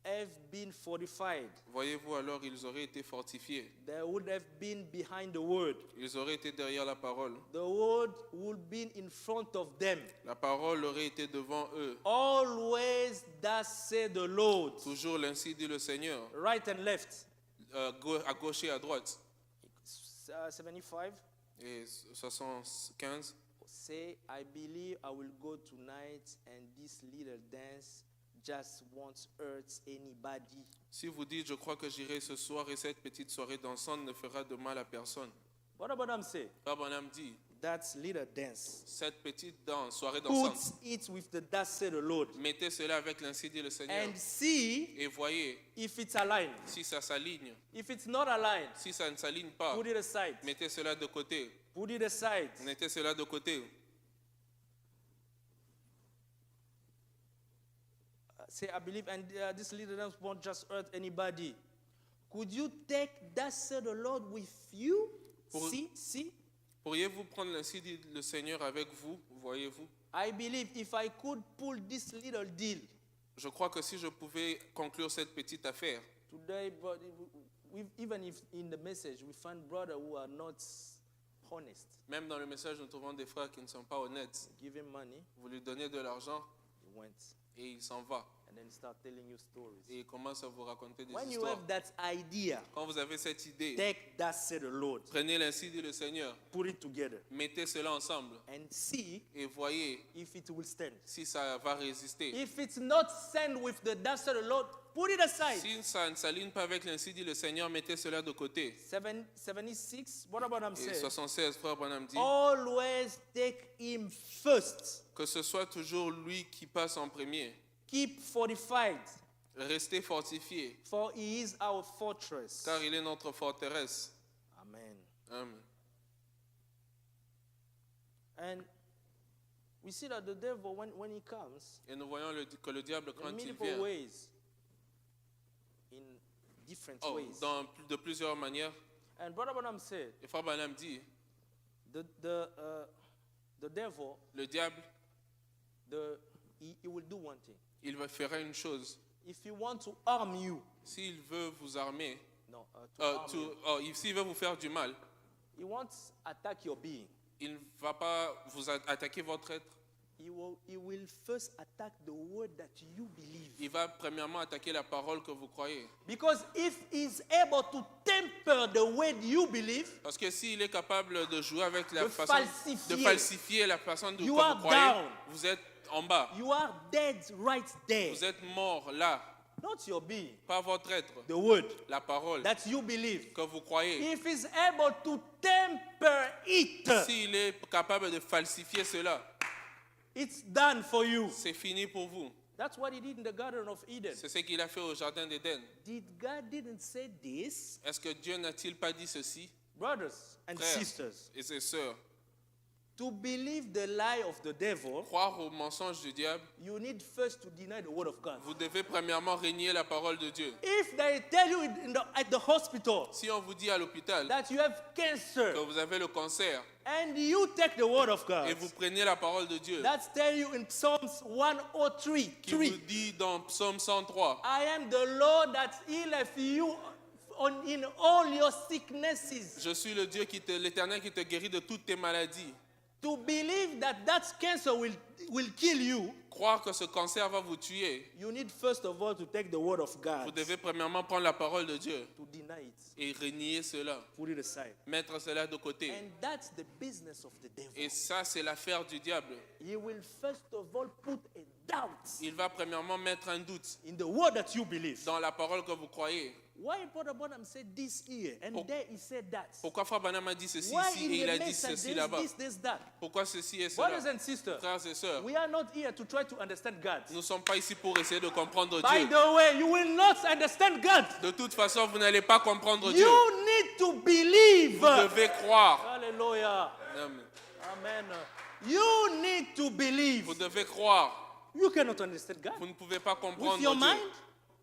have been fortified. voyez-vous, alors ils auraient été fortifiés. They would have been behind the word. Ils auraient été derrière la parole. The word would be in front of them. La parole aurait été devant eux. Always thus say the Lord. Toujours l'ainsi dit le Seigneur, Right and left. à gauche et à droite. 75. Et 75, Say, I believe I will go tonight and this little dance just won't hurt anybody. si vous dites, je crois que j'irai ce soir et cette petite soirée dansante ne fera de mal à personne. What Abraham say? Frère Branham dit, That little dance. cette petite soirée Put dansante, it with the thus say the Lord. mettez cela avec l'ainsi dit le Seigneur. And see Et voyez if it's aligned. si ça s'aligne. If it's not aligned, Si ça ne s'aligne pas, put it aside. mettez cela de côté. Put it aside. Mettez cela de côté. Say, I believe, and this little dance won't just hurt anybody. Could you take that say the Lord with you? Pour- See? Pourriez-vous prendre l'ainsi dit le Seigneur avec vous, voyez-vous? I believe if I could pull this little deal Je crois que si je pouvais conclure cette petite affaire, today, but even if in the message we find brothers who are not honest, même dans le message, nous trouvons des frères qui ne sont pas honnêtes. give him money, Vous lui donnez de l'argent he went, et il s'en va. and then start telling you stories. Et il commence à vous raconter des When you histoires. have that idea, Quand vous avez cette idée, take that say the Lord, prenez l'ainsi dit le Seigneur, put it together, mettez cela ensemble and see et voyez if it will stand. si ça va résister. If it's not stand with the that say the Lord, put it aside. Si ça ne s'aligne pas avec l'ainsi dit le Seigneur, mettez cela de côté. 76, what about I'm Et saying? 76, frère Branham dit Always take him first. que ce soit toujours lui qui passe en premier. Keep fortified, Restez fortifiés, for he is our fortress. car il est notre forteresse. Amen. Amen. And we see that the devil, when he comes, Et nous voyons que le diable, in quand il multiple vient, ways, in different ways. de plusieurs manières, And Brother Branham said, et frère Branham dit, the devil, le diable, he will do one thing. il va faire une chose. If he wants to harm you, S'il veut vous armer, no, to harm you, s'il veut vous faire du mal, he wants to attack your being. il ne va pas vous attaquer votre être. He will first attack the word that you believe. Il va premièrement attaquer la parole que vous croyez. Because if he's able to temper the word you believe, Parce que s'il est capable de jouer avec la De façon falsifier. de falsifier la façon dont You vous are croyez, down. vous êtes en bas. you are dead right there. Vous êtes mort là, Not your being, pas votre être, the word la parole that you believe. que vous croyez. If he's able to temper it, S'il est capable de falsifier cela, it's done for you. c'est fini pour vous. That's what he did in the Garden of Eden. C'est ce qu'il a fait au jardin d'Éden. Did God didn't say this? Est-ce que Dieu n'a-t-il pas dit ceci? Brothers and Frères sisters, et ses sœurs, to believe the lie of the devil, croire au mensonge du diable, you need first to deny the word of God. vous devez premièrement régner la parole de Dieu. If they tell you at the hospital Si on vous dit à l'hôpital that you have cancer que vous avez le cancer and you take the word of God, et vous prenez la parole de Dieu, that's tell you in Psalms 103, qui vous dit dans Psaume 103, I am the Lord that healeth you in all your sicknesses. je suis le Dieu l'Éternel qui te guérit de toutes tes maladies. To believe that cancer will kill you, Croire que ce cancer va vous tuer, you need first of all to take the word of vous God, devez premièrement prendre la parole de Dieu to deny it, et renier cela, put it aside. mettre cela de côté. And that's the business of the devil. Et ça, c'est l'affaire du diable. He will first of all put a doubt Il va premièrement mettre un doute in the word that you believe. dans la parole que vous croyez. Why Brother Bonham said this here and there he said that? Pourquoi Frère Branham a dit ceci Why ici in et il the a dit message ceci there's là-bas? this, there's that? Pourquoi ceci et cela? Brothers and sisters, Frères et sœurs, we are not here to try to understand God. nous ne sommes pas ici pour essayer de comprendre By Dieu. the way, you will not understand God. De toute façon, vous n'allez pas comprendre Dieu. You need to believe. Vous devez croire. Hallelujah. Amen. Amen. You need to believe. Vous devez croire. You cannot understand God. Vous ne pouvez pas With comprendre your Dieu. mind?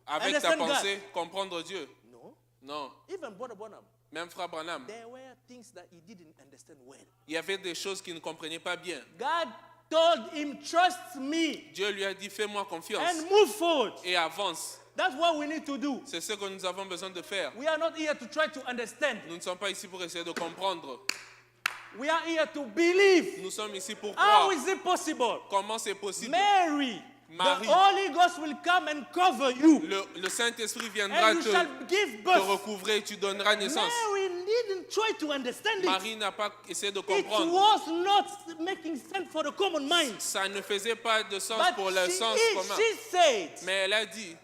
Avec ta understand God. pensée, comprendre Dieu. No. Non. Even Brother Bonham, Même Frère Branham, there were things that he didn't understand well. il y avait des choses qu'il ne comprenait pas bien. God told him, trust me Dieu lui a dit, fais-moi confiance and move forward. et avance. That's what we need to do. C'est ce que nous avons besoin de faire. We are not here to try to understand. Nous ne sommes pas ici pour essayer de comprendre. We are here to believe. Nous sommes ici pour How croire. is it possible? Comment c'est possible? Mary, Marie. the Holy Ghost will come and cover you. Le Saint-Esprit viendra And you shall give te birth. recouvrer et tu donneras naissance. Mary didn't try to understand it. Marie n'a pas essayé de It comprendre. was not making sense for the common mind. Ça ne faisait pas de sens But pour le sens commun. she said, Mais elle a dit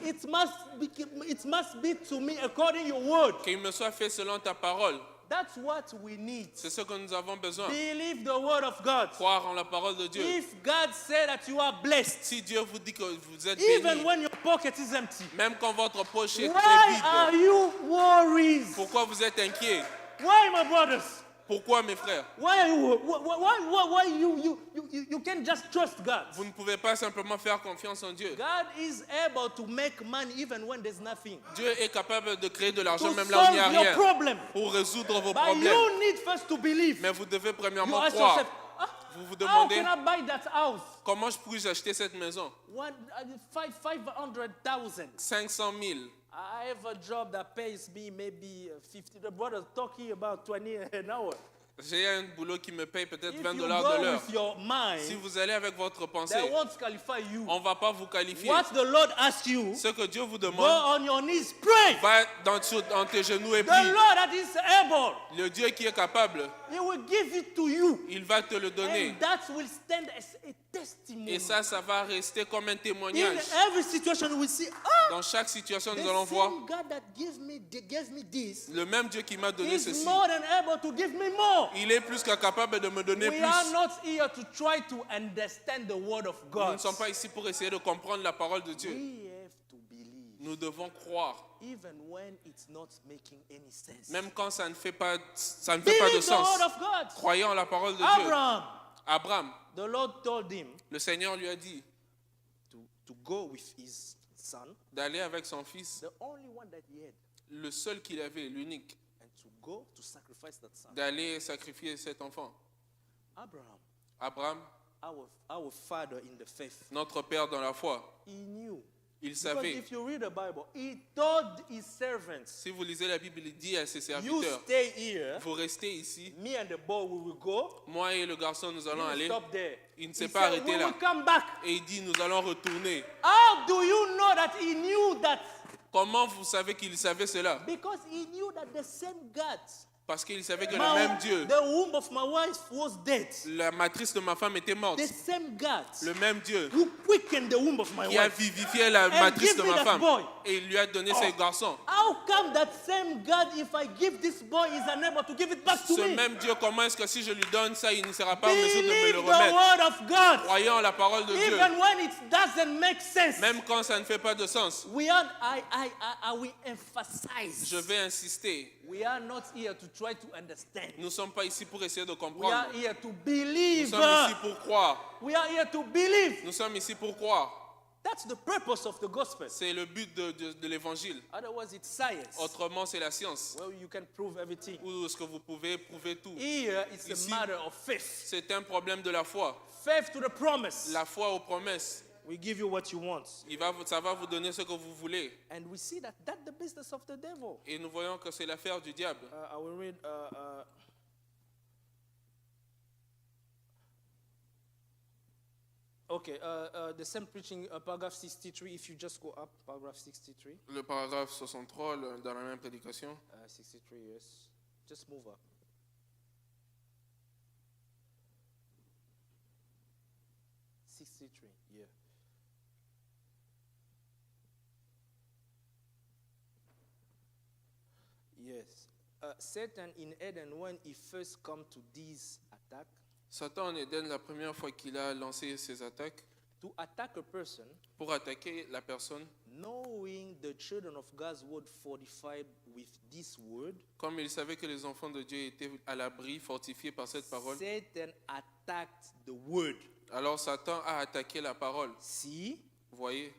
it must be to me according to your word. qu'il me soit fait selon ta parole. That's what we need. C'est ce que nous avons besoin. Believe the word of God. Croire en la parole de Dieu. If God said that you are blessed, Si Dieu vous dit que vous êtes even béni, when your pocket is empty, même quand votre poche est why are vide, you worried? pourquoi vous êtes inquiets? Why, my brothers? Pourquoi, mes frères? Why you can't just trust God? Vous ne pouvez pas simplement faire confiance en Dieu. God is able to make money even when there's nothing. Dieu est capable de créer de To l'argent même là où il n'y a solve your rien problem. pour résoudre vos But problèmes. you need first to believe. Mais vous devez You premièrement ask croire. yourself, Vous vous how demandez can I buy that house? comment je puis acheter cette maison? 500,000. 500 000. I have a job that pays me maybe 50. The brother's talking about 20 an hour. J'ai un boulot qui me paye peut-être If 20 you dollars go de l'heure. with your Si mind, vous allez avec votre pensée, they won't qualify you. on ne va pas vous qualifier. What the Lord asks you, Ce que Dieu vous go demande, on your knees, pray. va dans tes genoux et The prie. Lord that is able, Le Dieu qui est capable, He will give it to you. il va te le donner. And that will stand as a testimony. Et ça va rester comme un In témoignage. every situation, we see, Dans chaque situation, the nous allons voir same God that gave me this le même Dieu qui m'a donné is ceci. more than able to give me more. Il est plus que capable de me donner We plus. are not here to try to understand the word of Nous God. ne sommes pas ici pour essayer de comprendre la parole de Dieu. We have to believe, Nous devons croire, even when it's not making any sense. même quand ça ne fait pas de Believe the sens. word of God. Croyons en la parole de Dieu. Abraham, Abraham, the Lord told him le Seigneur lui a dit to go with his son, d'aller avec son fils, the only one that he had, le seul qu'il avait, l'unique, and to go to sacrifice that son. d'aller sacrifier cet enfant. Abraham, Abraham, our father in the faith, notre Père dans la foi, he knew. il Because savait. if you read the Bible, he told his servants, Si vous lisez la Bible, il dit à ses you serviteurs, stay here, vous restez ici, me and the boy we will go, moi et le garçon, nous allons you aller. stop there. Il ne He s'est said, pas arrêté we là. will come back. Et il dit, nous allons retourner. How do you know that he knew that? Comment vous savez qu'il savait cela? Because he knew that the same God Parce qu'il savait que le même Dieu, The womb of my wife was dead. la matrice de ma femme était morte. The same God Le même Dieu who quickened the womb of my qui a wife. vivifié la matrice de give me ma that femme. boy. Et il lui a donné ses garçons. How come that same God, if I give this boy, is unable to give it back to Ce me? même Dieu, comment est-ce que si je lui donne ça, il ne sera pas en mesure de me Believe le the remettre? word of God. Croyons en la parole de Dieu. Even when it doesn't make sense. Même quand ça ne fait pas de sens. I will emphasize. Je vais insister. We are not here to try to understand. Nous ne sommes pas ici pour essayer de We comprendre. are here to Nous believe. sommes ici pour croire. We are here to believe. Nous sommes ici pour croire. That's the purpose of the gospel. C'est le but de l'évangile. Otherwise, it's science. Autrement, c'est la science. Well, you can prove everything. Où est-ce que vous pouvez prouver tout? Here, it's Ici, a matter of faith. C'est un problème de la foi. Faith to the promise. La foi aux promesses. We give you what you want. Ça va vous donner ce que vous voulez. And we see that that's the business of the devil. Et nous voyons que c'est l'affaire du diable. I will read. Okay, the same preaching, paragraph 63. If you just go up, paragraph 63. Le paragraphe 63, dans la même prédication. 63, yes. Just move up. Yeah. Yes. Satan in Eden, when he first come to this attack, Satan en Éden, la première fois qu'il a lancé ses attaques, to attack a person, pour attaquer la personne, knowing the children of God's word fortified with this word, comme il savait que les enfants de Dieu étaient à l'abri, fortifiés par cette parole, Satan attacked the word. alors Satan a attaqué la parole. See, Vous voyez,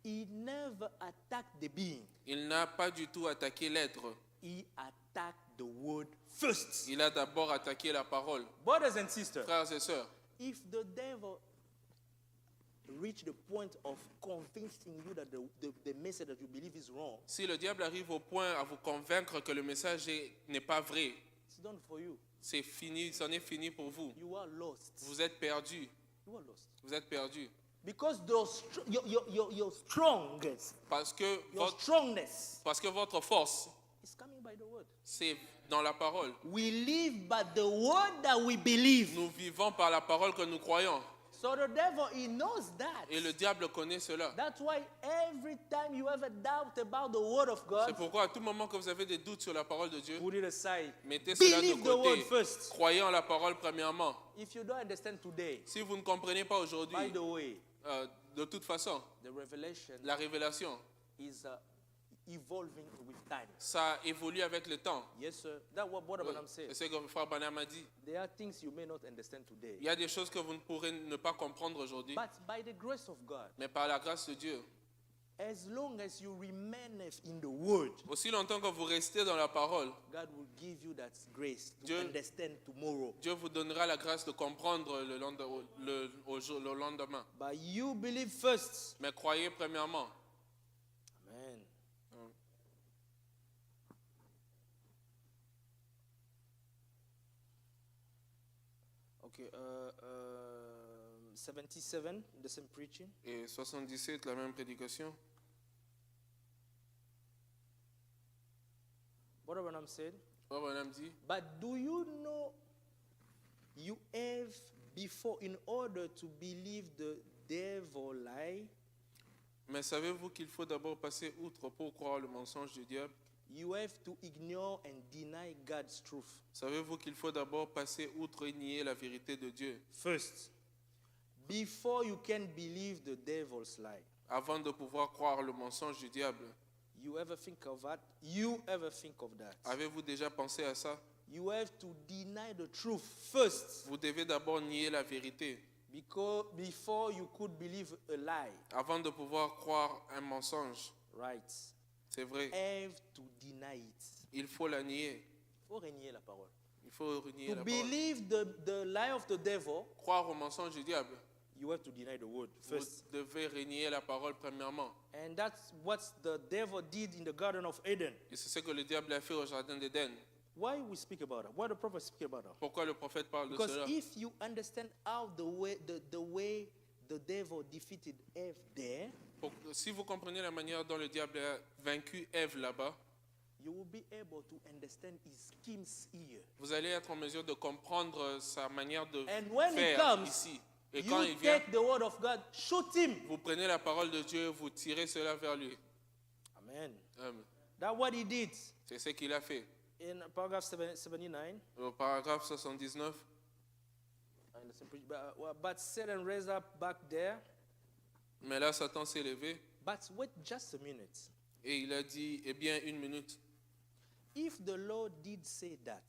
he never attacked the being. il n'a pas du tout attaqué l'être. He attacked the word first. Il a d'abord attaqué la parole. Brothers and sisters, Frères et sœurs, if the devil reach the point of convincing you that the message that you believe is wrong, si le diable arrive au point à vous convaincre que le message n'est pas vrai, it's done for you. c'est fini, c'en est fini pour vous. You are lost. Vous êtes perdu. You are lost. Vous êtes perdu. Because your strongest, Parce que your strongness votre force, is coming by the word. c'est dans la parole. We live by the word that we believe. Nous vivons par la parole que nous croyons. So the devil, he knows that. Et le diable connaît cela. That's why every time you have a doubt about the word of C'est God, pourquoi à tout moment que vous avez des doutes sur la parole de Dieu, put it aside. mettez cela de Believe the word côté. first. Croyez en la parole premièrement. If you don't understand today, Si vous ne comprenez pas aujourd'hui, by the way, de toute façon, the revelation la révélation, is evolving with time. ça évolue avec le temps. Yes, sir. That's what I'm saying. C'est ce que Frère Branham a dit. There are things you may not understand today. Il y a des choses que vous ne pourrez ne pas comprendre aujourd'hui, But by the grace of God, mais par la grâce de Dieu, as long as you remain in the word, aussi longtemps que vous restez dans la parole, God will give you that grace to Dieu- understand tomorrow. Dieu vous donnera la grâce de comprendre le lendemain. But you believe first. Mais croyez premièrement. Amen. Okay, 77, the same preaching. Et 77, la même prédication. What Branham said. Frère Branham dit, But do you know you have before, in order to believe the devil lie, mais savez-vous qu'il faut d'abord passer outre pour croire le mensonge du diable? you have to ignore and deny God's truth. Savez-vous qu'il faut d'abord passer outre et nier la vérité de Dieu First, before you can believe the devil's lie. avant de pouvoir croire le mensonge du diable? You ever think of that? You ever think of that? Avez-vous déjà pensé à ça? You have to deny the truth first, Vous devez d'abord nier la vérité because before you could believe a lie. avant de pouvoir croire un mensonge. Right. C'est vrai, Have to deny it. il faut la nier. Il faut renier la parole. Il faut nier To la parole. believe the lie of the devil, Croire au mensonge du diable, you have to deny the word first. vous devez renier la parole premièrement. And that's what the devil did in the Garden of Eden. Et c'est ce que le diable a fait au jardin d'Éden. Why we speak about it? Why the prophet speak about it? Pourquoi le prophète parle de Because cela? if you understand how the way the devil defeated Eve there, Si vous comprenez la manière dont le diable a vaincu Ève là-bas, you will be able to understand his schemes here. Vous allez être en mesure de comprendre sa manière de And when he faire comes, ici. Et quand you il vient, take the word of God, shoot him. vous prenez la parole de Dieu, vous tirez cela vers lui. Amen. Amen. That's what he did. C'est ce qu'il a fait. In paragraph 79, Au paragraphe 79, but Satan raised up back there. mais là Satan s'est levé But wait just a minute. et il a dit, eh bien, une minute. If the Lord did say that,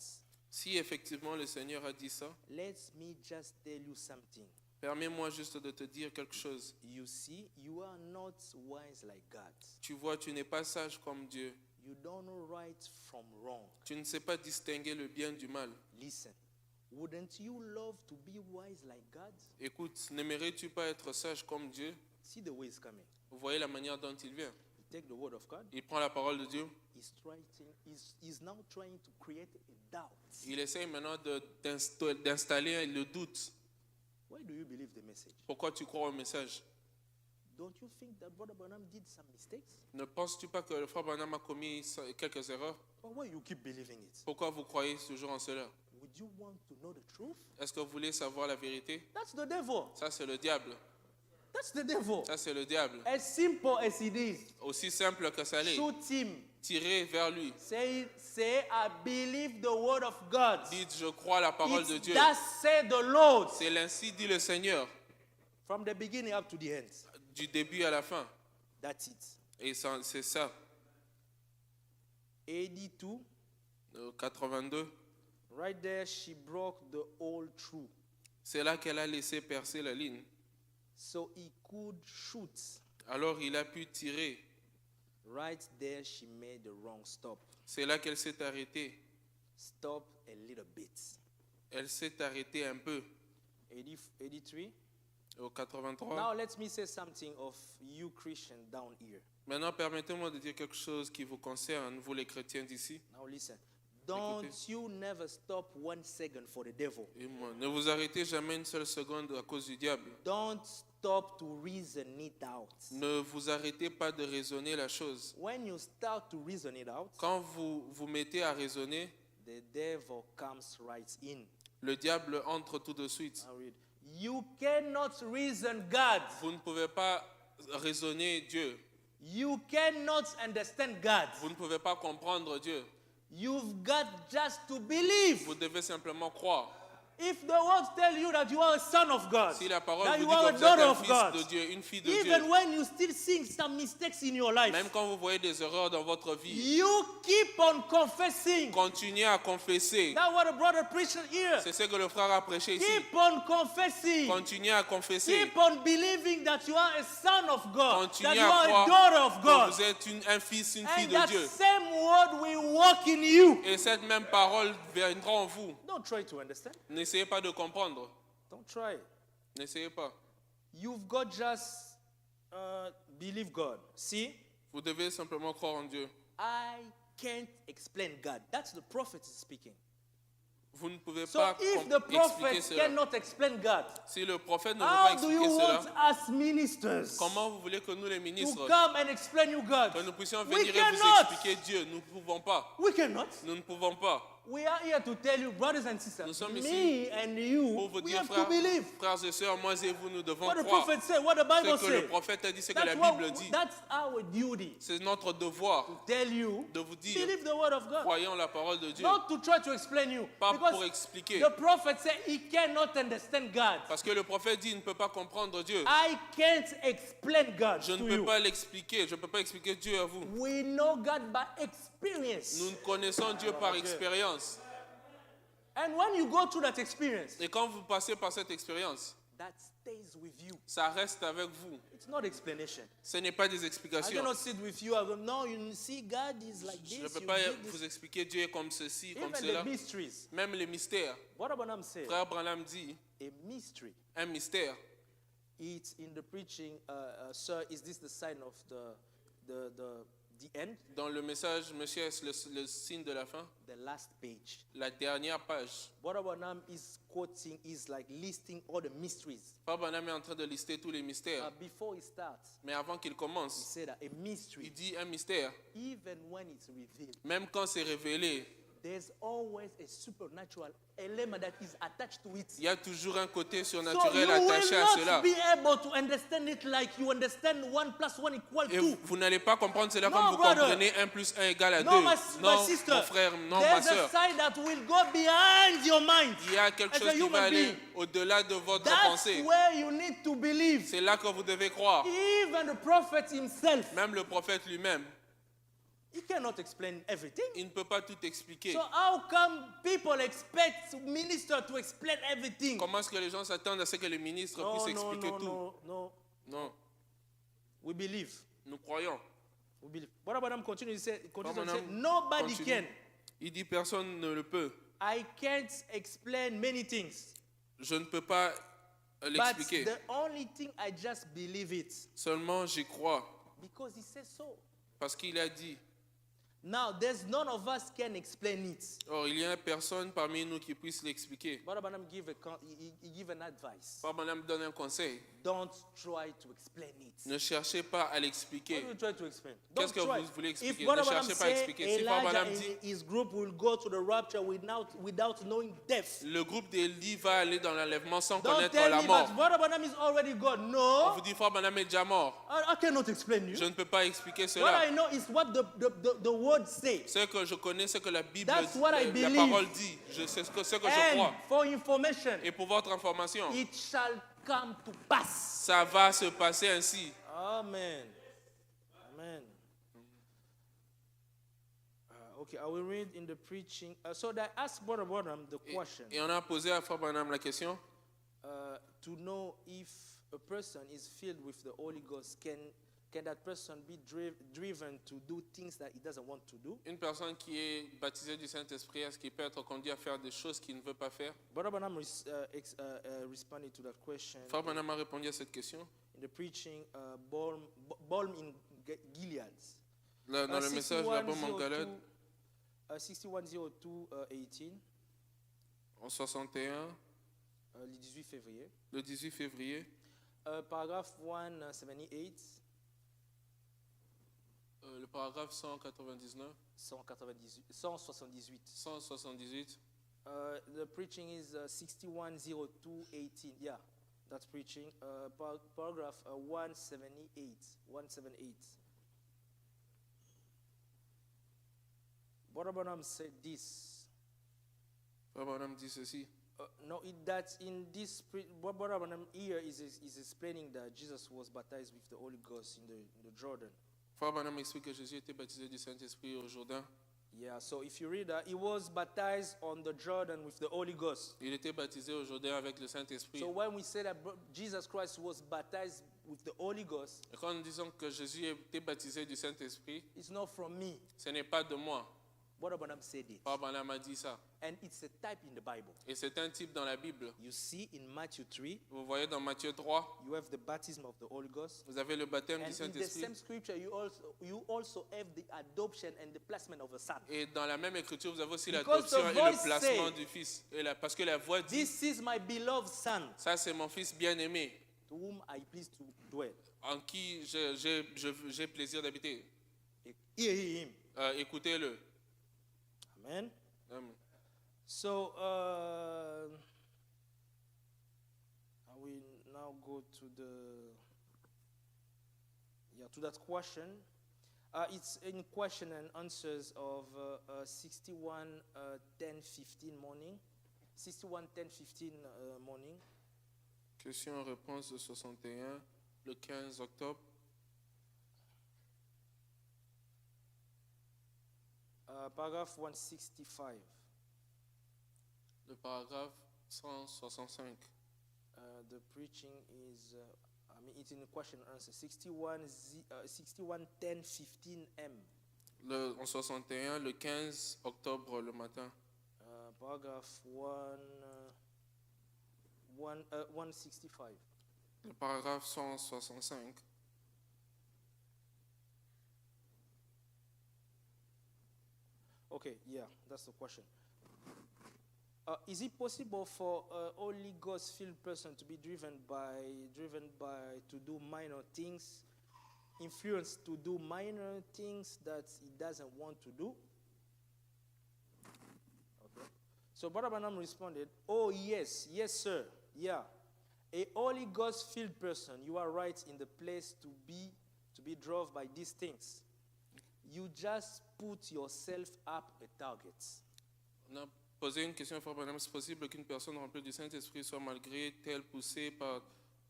Si effectivement le Seigneur a dit ça, let me just tell you something. permets-moi juste de te dire quelque chose. You see, you are not wise like God. Tu vois, tu n'es pas sage comme Dieu. You don't know right from wrong. Tu ne sais pas distinguer le bien du mal. Listen, wouldn't you love to be wise like God? Écoute, n'aimerais-tu pas être sage comme Dieu? See the way he's coming. Vous voyez la manière dont il vient. He take the word of God. Il prend la parole de Dieu. He's now trying to create a doubt. Il essaye maintenant d'installer le doute. Why do you believe the message? Pourquoi tu crois au message? Don't you think that Brother Branham did some mistakes? Ne penses-tu pas que le frère Branham a commis quelques erreurs? Or why you keep believing it? Pourquoi vous croyez toujours en cela? Would you want to know the truth? Est-ce que vous voulez savoir la vérité? That's the devil. Ça, c'est le diable. That's the devil. Ça, c'est le diable. As simple as it is. Aussi simple que ça l'est. Shoot him. Tirez vers lui. Say, I believe the word of God. Dites, je crois la parole de Dieu. Thus said the Lord. C'est l'ainsi dit le Seigneur. From the beginning up to the end. Du début à la fin. That's it. Et c'est ça. 82. 82. Right there, she broke the whole truth. C'est là qu'elle a laissé percer la ligne. So he could shoot. Alors il a pu tirer. Right there, she made the wrong stop. C'est là qu'elle s'est arrêtée. Stop a little bit. Elle s'est arrêtée un peu. 83. Au 83. Now let me say something of you Christians down here. Maintenant, permettez-moi de dire quelque chose qui vous concerne, vous les chrétiens d'ici. Now listen. Don't you never stop 1 second for the devil. Et moi, ne vous arrêtez jamais une seule seconde à cause du diable. Don't stop to reason it out. Ne vous arrêtez pas de raisonner la chose. When you start to reason it out, Quand vous vous mettez à raisonner, the devil comes right in. le diable entre tout de suite. I'll read. You cannot reason God. Vous ne pouvez pas raisonner Dieu. You cannot understand God. Vous ne pouvez pas comprendre Dieu. You've got just to believe. Vous devez simplement croire. If the words tell you that you are a son of God, Si la parole that vous you dit are a que vous êtes daughter un of fils God, de Dieu, une fille de even Dieu, when you still see some mistakes in your life, même quand vous voyez des erreurs dans votre vie, you keep on confessing. continuez à confesser. That's what a brother preached here. C'est ce que le frère a prêché ici. Keep on confessing. Continuez à confesser. Keep on believing that you are a son of God, that Continuez you à are a croire daughter of que God. vous êtes un fils, une fille And de that Dieu. same word will walk in you. Et cette même parole viendra en vous. Don't try to understand. N'essayez pas de comprendre. Don't try. N'essayez pas. You've got just believe God. See, Vous devez simplement croire en Dieu. I can't explain God. That's the prophet speaking. Vous ne pouvez So pas if the expliquer prophet cela. cannot explain God, Si le prophète ne veut pas how do you expliquer want cela, us ministers comment vous voulez que nous les to ministres, come and explain you God? que nous puissions We venir et vous cannot. expliquer Dieu? Nous ne pouvons pas. We cannot. Nous ne pouvons pas. We are here to tell you, brothers and sisters, Nous sommes me ici and you, Pour vous we dire, have to believe. frères et sœurs, moi et vous, nous devons What the croire. prophet said, what the Bible Ce que le says. prophète a dit, c'est que la That's, Bible dit. that's our duty. C'est notre devoir Tell you, de vous dire, believe the word of God. croyons la parole de Dieu. Not to try to explain you. Pas Because pour expliquer. the prophet said he cannot understand God. Parce que le prophète dit, il ne peut pas comprendre Dieu. I can't explain God Je ne to peux you. pas l'expliquer. Je ne peux pas expliquer Dieu à vous. We know God by experience. Nous connaissons Dieu par expérience. And when you go through that experience, Et quand vous passez par cette expérience, that stays with you. ça reste avec vous. It's not explanation. Ce n'est pas des I explications. cannot sit with you. I go, no, you see, God is like this. Je ne peux you pas did this." vous expliquer Dieu est comme ceci, comme Even cela. the mysteries. Même les mystères. What Abraham said, Frère Branham dit, a mystery. un mystère. It's in the preaching, sir, is this the sign of the end, Dans le message, monsieur, est le signe de la fin? the last page. La dernière page. Brother Branham is quoting, is like listing all the mysteries. Frère Branham est en train de lister tous les mystères. Before he starts, Mais avant qu'il he commence, said that a il mystery, dit un mystère. even when it's revealed, Même quand c'est révélé, there's always a supernatural element that is attached to it. il y a toujours un côté So you surnaturel attaché à will cela. not be able to understand it like you understand 1 + 1 = Et 2. vous n'allez pas comprendre cela No, comme vous brother. comprenez 1 + 1 égale à 2. No, Non, my sister. mon frère, non, ma There's a soeur. side that will go behind your mind. Il y a quelque As chose a qui va human aller being. au-delà de votre That's pensée. where you need to believe. C'est là que vous devez croire. Even the prophet himself, Même le prophète lui-même, he cannot explain everything. il ne peut pas tout expliquer. So how come people expect minister to explain everything? Comment est-ce que les gens s'attendent à ce que les ministres No, puissent no, expliquer no, tout? no, no. Non, We believe. nous croyons. We believe. Brother Branham continue to say, Branham nobody continue. can. Il dit personne ne le peut. I can't explain many things. Je ne peux pas But l'expliquer. the only thing I just believe it Seulement j'y crois. because he says so. Parce qu'il a dit. Now, there's none of us can explain it. Or, il y a personne parmi nous qui puisse l'expliquer. Brother Branham he give an advice. Frère Branham donne un conseil. Don't try to explain it. Ne cherchez pas à What l'expliquer. do you try to explain? Qu'est-ce Don't que try. vous voulez If expliquer? Brother Ne Branham cherchez pas à say expliquer. Si Frère Elijah Branham dit, and his group will go to the rapture without knowing death, le groupe d'Élie va aller dans l'enlèvement sans don't connaître tell la me mort. that Brother Branham is already gone. On No, vous dit, Frère Branham est déjà mort. I cannot explain you. Je ne peux pas expliquer What cela. I know is what the word says. Ce que je connais, ce que la Bible That's dit, what I la believe. parole dit. Je sais ce que je And crois. for information, Et pour votre information, it shall come to pass. ça va se passer ainsi. Amen. Amen. Okay, I will read in the preaching. So I asked Brother Branham the question Et on a posé à Frère Branham la question to know if a person is filled with the Holy Ghost, can that person be driven to do things that he doesn't want to do? une personne qui est baptisée du Saint-Esprit, est-ce qu'il peut être conduit à faire des choses qu'il ne veut pas faire? Brother Branham responded to that question Frère Branham a répondu à cette question. in the preaching, Balm in Gilead. Dans le message de la bombe en Galade, 6102-18, en 61, le 18 février. le 18 février, Paragraphe 178, le paragraphe 199, 178. 178, The preaching is 6102-18. Yeah, that's preaching. Paragraph 178. 178. Brother Branham said this. Frère Branham dit ceci. That in this, what Brother Branham here is explaining that Jesus was baptized with the Holy Ghost in the Jordan. Frère Branham explique que Jésus était baptisé du Saint-Esprit au Jourdain. Yeah, so if you read that, he was baptized on the Jordan with the Holy Ghost. Il était baptisé au Jourdain avec le Saint-Esprit. So when we say that Jesus Christ was baptized with the Holy Ghost, Et quand nous disons que Jésus a été baptisé du Saint-Esprit, it's not from me. ce n'est pas de moi. Brother Branham said it. Frère Branham a dit ça. And it's a type in the Bible. Et c'est un type dans la Bible. You see in Matthew 3, Vous voyez dans Matthieu 3, you have the baptism of the Holy Ghost. vous avez le baptême And du in the Saint-Esprit. same scripture, you also have the adoption and the placement of a son. Et dans la même écriture, vous avez aussi Because l'adoption the et le voice placement say, du Fils. Parce que la voix dit, This is my beloved son, ça c'est mon Fils bien-aimé, to whom I please to dwell. en qui j'ai plaisir d'habiter. Hear him. Écoutez-le. Amen. Amen. So, I will now go to to that question. It's in question and answers of 61, 10, 15 morning. 61, 10, 15 morning. Question-réponse de 61, le 15 octobre. Paragraph 165. Le paragraphe 165. The preaching is, it's in question and answer. 61, 10, 15 M. En 61, le 15 octobre le matin. Paragraph 165. Le paragraphe 165. Okay, yeah, that's the question. Is it possible for a Holy Ghost-filled person to be driven by to do minor things, influenced to do minor things that he doesn't want to do? Okay. So Brother Branham responded, "Oh yes, yes sir, yeah. A Holy Ghost-filled person, you are right in the place to be drove by these things. You just put yourself up a target." On a posé une question à Frère Branham. C'est possible qu'une personne remplie du Saint-Esprit soit malgré tel poussée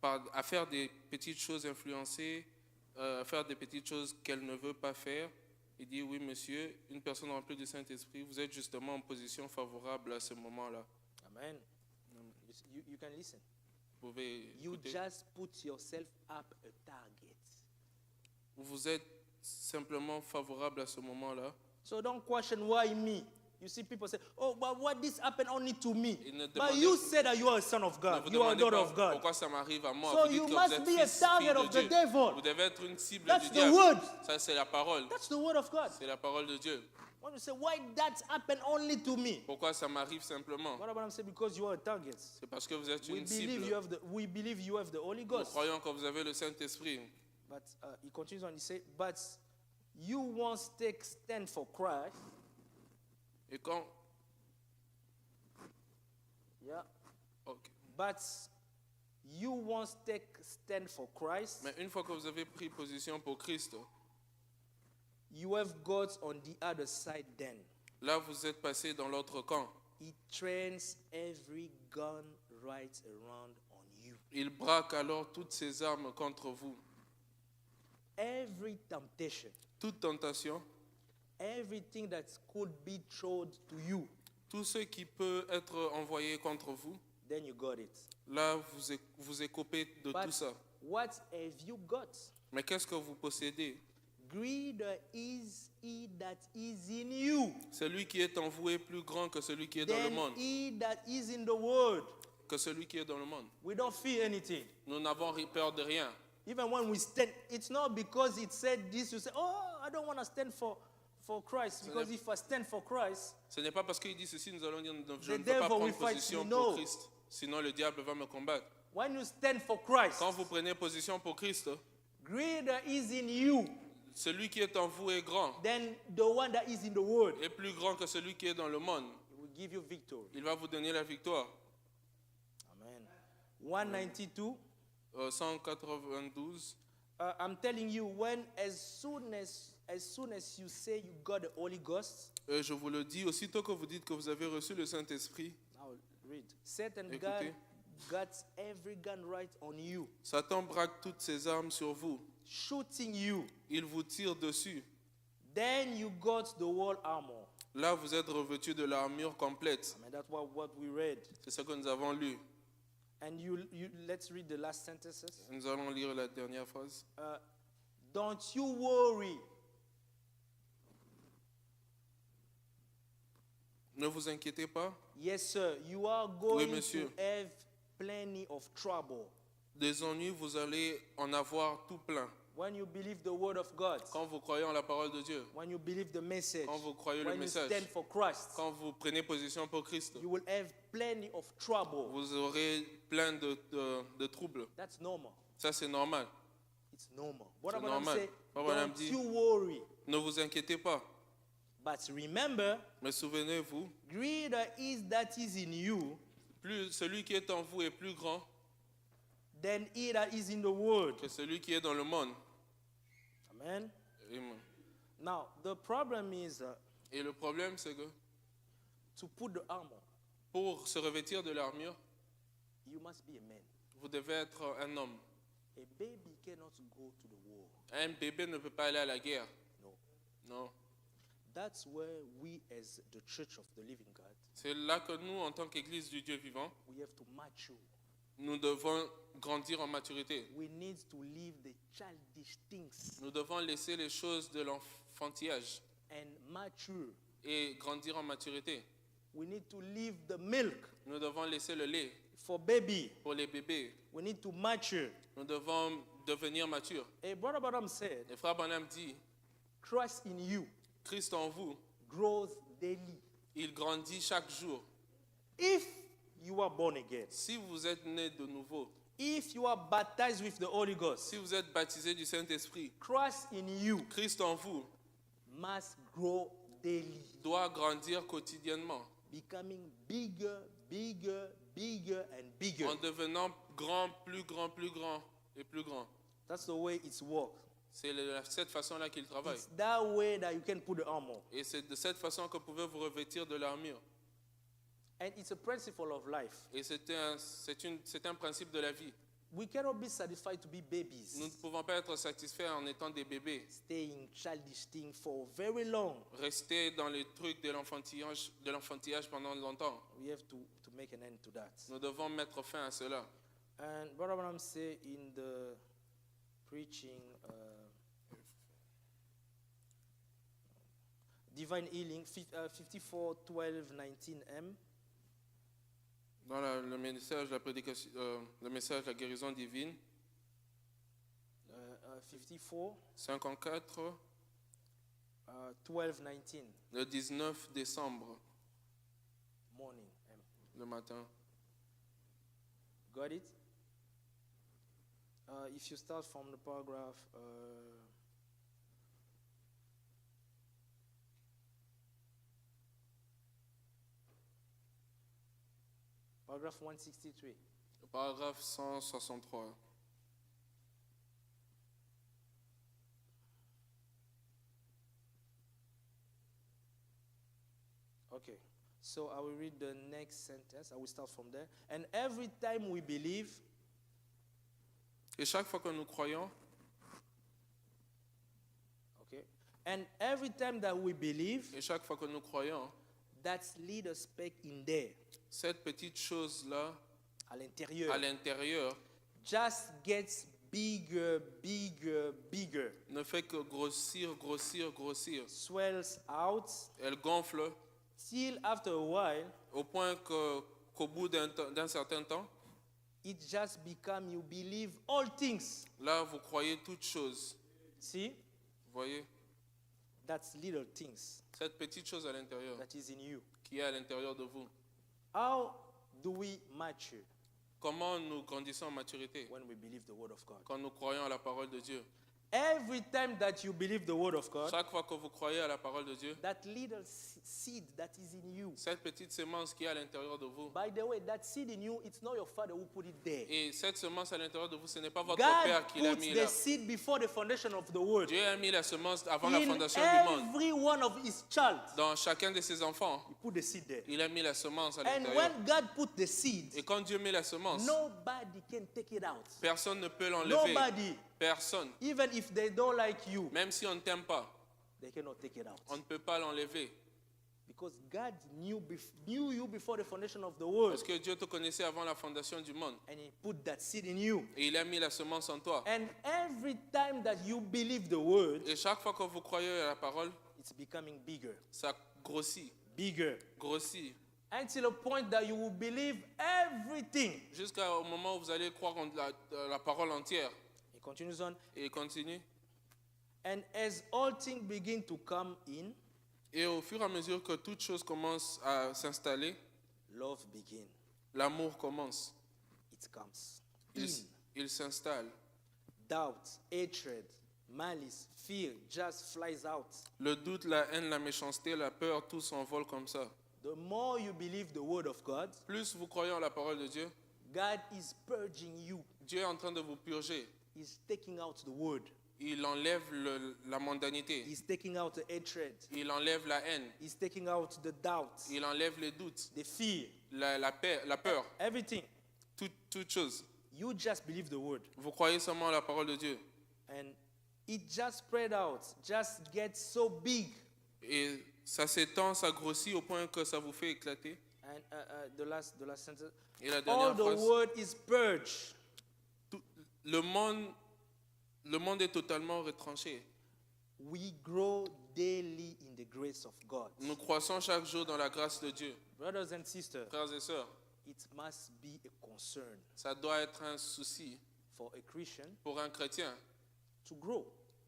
à faire des petites choses influencées, à faire des petites choses qu'elle ne veut pas faire. Il dit, oui monsieur, une personne remplie du Saint-Esprit, vous êtes justement en position favorable à ce moment-là. Amen. You can listen. Vous pouvez You écouter. just put yourself up a target. Vous êtes simplement favorable à ce moment-là. So don't question why me. You see people say, "Oh, but what this happened only to me?" Et ne But demandez- you said that you are a son of Ne God. vous You are a demandez daughter pas of God. pourquoi ça m'arrive à moi. So Vous dites you que must vous êtes be a fils, target fille de of the Dieu. devil. Vous devez être une cible That's du the diable. word. Ça, c'est la parole. That's the word of God. C'est la parole de Dieu. When you say, "Why that happened only to me?" Pourquoi ça m'arrive simplement? What about say because you are a target. C'est parce que vous êtes We une believe cible. we believe you have the Holy Nous Ghost. croyons que vous avez le Saint-Esprit. But he continues on. He says, "But you once take stand for Christ." Et quand... Yeah. Ok. But you once take stand for Christ. Mais une fois que vous avez pris position pour Christ, You have God on the other side then. là, vous êtes passé dans l'autre camp. He trains every gun right around on you. Il braque alors toutes ses armes contre vous. Every temptation, Toute tentation, everything that could be thrown to you, tout ce qui peut être envoyé contre vous, then you got it. là, vous écopez de But tout ça. what have you got? Mais qu'est-ce que vous possédez? Greater is he that is in you Celui qui est en vous est plus grand que celui qui est dans le than monde. he that is in the world. Que celui qui est dans le monde. We don't fear anything. Nous n'avons peur de rien. Even when we stand, it's not because it said this, you say, "Oh, I don't want to stand for Christ." Because if I stand for Christ, Ce n'est pas parce qu'il dit ceci, nous allons dire je The ne peux pas devil will prendre fight position me. pour No. Christ. Sinon le diable va me combattre. when you stand for Christ, Quand vous prenez position pour Christ, greater is in you celui qui est en vous est grand. than the one that is in the world. Est plus grand que celui qui est dans le monde. It will give you victory. Il va vous donner la victoire. Amen. 192. 192. I'm telling you, as soon as you say you got the Holy Ghost, Je vous le dis, aussitôt que vous dites que vous avez reçu le Saint-Esprit, now read. Satan Écoutez. got every gun right on you, Satan braque toutes ses armes sur vous. shooting you. Il vous tire dessus. Then you got the whole armor. Là, vous êtes revêtu de l'armure complète. I mean, that's what we read. C'est ce que nous avons lu. And let's read the last sentences. Nous allons lire la dernière phrase. Don't you worry. Ne vous inquiétez pas. Yes, sir. You are going monsieur. to have plenty of trouble Des ennuis, vous allez en avoir tout plein. when you believe the word of God, Quand vous croyez en la parole de Dieu, when you believe the message, quand vous croyez le when you message, stand for Christ. quand vous prenez position pour Christ, You will have plenty of trouble. vous aurez plein de troubles. That's normal. Ça, c'est normal. It's normal. What C'est I'm normal. say, Abraham don't dit- you worry. Ne vous inquiétez pas. But remember, Mais souvenez-vous, greater is that is in you plus celui qui est en vous est plus grand than he that is in the world. que celui qui est dans le monde. Amen. Amen. Now, the problem is Et le problème, c'est que to put the armor, pour se revêtir de l'armure, you must be a man. vous devez être un homme. A baby cannot go to the war. Un bébé ne peut pas aller à la guerre. No. Non. That's where we, as the Church of the Living God, C'est là que nous, en tant qu'Église du Dieu vivant, we have to mature. nous devons grandir en maturité. We need to leave the childish things Nous devons laisser les choses de l'enfantillage and mature. et grandir en maturité. We need to leave the milk Nous devons laisser le lait for baby. pour les bébés. We need to mature. Nous devons devenir matures. Hey, Brother Branham said, Et Frère Branham dit, Christ in you Christ en vous grows daily. Il grandit chaque jour. If you are born again, Si vous êtes né de nouveau, if you are baptized with the Holy Ghost, si vous êtes baptisé du Saint-Esprit, Christ in you Christ en vous must grow daily, doit grandir quotidiennement becoming bigger, bigger, bigger, and bigger. en devenant grand, plus grand, plus grand et plus grand. That's the way it's work. C'est cette façon-là qu'il travaille. It's that way that you can put the armor. Et c'est de cette façon que vous pouvez vous revêtir de l'armure. And it's a principle of life. Et c'est un principe de la vie. We cannot be satisfied to be babies, Nous ne pouvons pas être satisfaits en étant des bébés. staying childish thing for very long. Rester dans les trucs de l'enfantillage pendant longtemps. We have to make an end to that. Nous devons mettre fin à cela. And Brother Branham say in the preaching, Divine Healing, 54, 12, 19M, Dans le message de la prédication, le message de la guérison divine, 54, 54, 12, 19, le 19 décembre, morning. M. le matin. Got it? If you start from the paragraph, paragraph 163. Le paragraphe 163. Okay. So I will read the next sentence. I will start from there. And every time we believe, Et chaque fois que nous croyons, okay, and every time that we believe, et chaque fois que nous croyons, that's little speck in there, cette petite chose-là, à l'intérieur, à l'intérieur, just gets bigger, bigger, bigger. ne fait que grossir, grossir, grossir. Swells out Elle gonfle till after a while, au point qu'au bout d'un certain temps, it just become you believe all things. là, vous croyez toutes choses. See? Vous voyez? That's little things Cette petite chose à l'intérieur, that is in you. qui est à l'intérieur de vous. How do we mature? Comment nous grandissons en maturité? When we believe the word of God. Quand nous croyons à la parole de Dieu. Every time that you believe the word of God, Chaque fois que vous croyez à la parole de Dieu, that little seed that is in you. cette petite semence qui est à l'intérieur de vous, By the way, that seed in you, it's not your father who put it there. et cette semence à l'intérieur de vous, ce n'est pas votre God Père qui l'a puts mis the là. seed before the foundation of the world. Dieu a mis la semence avant la In fondation du monde. every one of his child, Dans chacun de ses enfants, he put the seed there. il a mis la semence à And l'intérieur. when God put the seed, Et quand Dieu met la semence, nobody can take it out. personne ne peut l'enlever. Nobody, Personne. even if they don't like you, Même si on ne t'aime pas, they cannot take it out. on ne peut pas l'enlever. Because God knew you before the foundation of the world. Parce que Dieu te connaissait avant la fondation du monde. And he put that seed in you. Et il a mis la semence en toi. And every time that you believe the word, Et chaque fois que vous croyez à la parole, it's becoming bigger, ça grossit, bigger. grossit. Until a point that you will believe everything. Jusqu'au moment où vous allez croire en la parole entière. He continues on. Et il continue. And as all things begin to come in, Et au fur et à mesure que toutes choses commencent à s'installer, love begin. l'amour commence. It comes. Il, In. il s'installe. Doubt, hatred, malice, fear just flies out. Le doute, la haine, la méchanceté, la peur, tout s'envole comme ça. The more you believe the word of God, Plus vous croyez en la parole de Dieu, God is purging you. Dieu est en train de vous purger. He's taking out the word. Il enlève la mondanité. He's taking out the hatred. Il enlève la haine. He's taking out the doubt, Il enlève les doutes, the fear, la peur, everything. toute chose. You just believe the word. Vous croyez seulement à la parole de Dieu. And it just spread out, just gets so big. Et ça s'étend, ça grossit au point que ça vous fait éclater. And the last sentence. Et la All dernière the phrase, word is purged. le monde est totalement retranché. We grow daily in the grace of God. Nous croissons chaque jour dans la grâce de Dieu. Brothers and sisters, Frères et sœurs, it must be a concern ça doit être un souci for a Christian pour un chrétien to grow.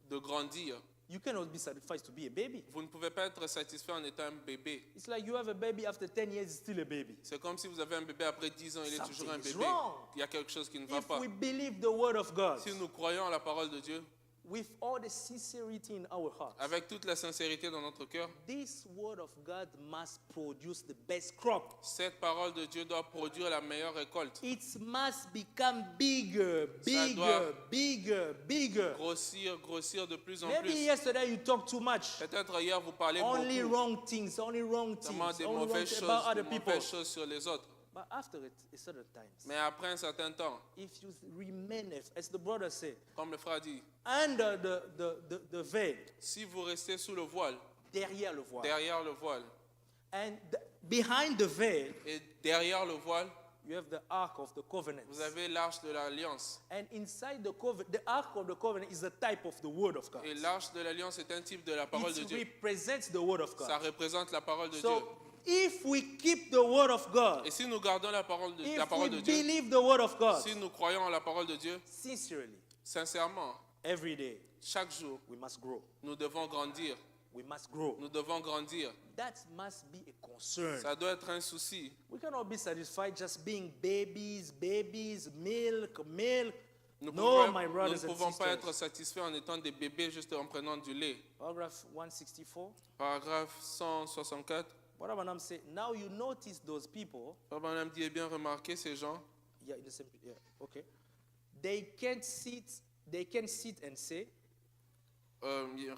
de grandir. You cannot be satisfied to be a baby. Vous ne pouvez pas être satisfait en étant un bébé. It's like you have a baby after 10 years, it's still a baby. C'est comme si vous avez un bébé après 10 ans, il est Something toujours un is bébé. wrong. Il y a quelque chose qui ne va If pas. we believe the word of God Si nous croyons à la parole de Dieu, with all the sincerity in our hearts, avec toute la sincérité dans notre cœur, this word of God must produce the best crop. cette parole de Dieu doit produire la meilleure récolte. It must become bigger, doit bigger. Grossir de plus en Maybe plus. yesterday you talked too much. Peut-être hier vous parlez Only beaucoup, wrong things, seulement des mauvaises about other choses, people. mauvaises choses sur les autres. But after a certain time, Mais après un certain temps, if you remain, as the brother said, comme le frère dit, under the veil, si vous restez sous le voile, derrière le voile, derrière le voile, and behind the veil, et derrière le voile, you have the Ark of the Covenant. vous avez l'arche de l'Alliance. And inside the covenant, the Ark of the Covenant is the type of the Word of God. Et l'arche de l'Alliance est un type de la parole de It Dieu. represents the Word of Ça God. représente la parole de Dieu. So, if we keep the Word of God, Et si nous gardons la parole de if we Dieu, believe the Word of God, si nous croyons en la parole de Dieu, sincerely, sincèrement, every day, chaque jour, we must grow. nous devons grandir. We must grow. Nous devons grandir. That must be a concern. Ça doit être un souci. We cannot be satisfied just being babies, milk. Nous No, ne my brothers and pouvons pas être sisters. satisfaits en étant des bébés juste en prenant du lait. Paragraph 164. Paragraphe 164. What Branham said, now you notice those people. Frère Branham dit, eh bien, remarquez ces gens, Yeah, in the same. Yeah, okay. They can sit and say,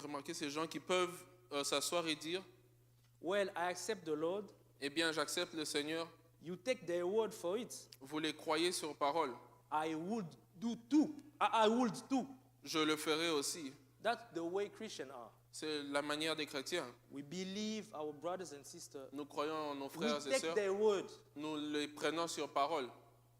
remarquez ces gens qui peuvent s'asseoir et dire, well, I accept the Lord. eh bien, j'accepte le Seigneur. You take their word for it. Vous les croyez sur parole. I would do too. I would too. Je le ferai aussi. That's the way Christians are. C'est la manière des chrétiens. We believe our brothers and sisters. Nous croyons en nos We frères et take sœurs. their word. Nous les prenons sur parole.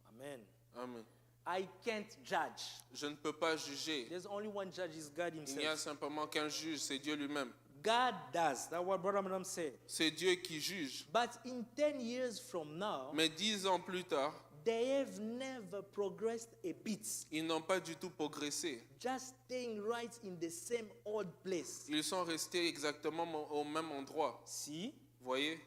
Amen. Amen. I can't judge. Je ne peux pas juger. There's only one judge, is God Il n'y a himself. simplement qu'un juge, c'est Dieu lui-même. God does. That's what Brother Branham said. C'est Dieu qui juge. But in 10 years from now, Mais 10 ans plus tard, they have never progressed a bit. ils n'ont pas du tout progressé. Just staying right in the same old place. Ils sont restés exactement au même endroit. See, Voyez,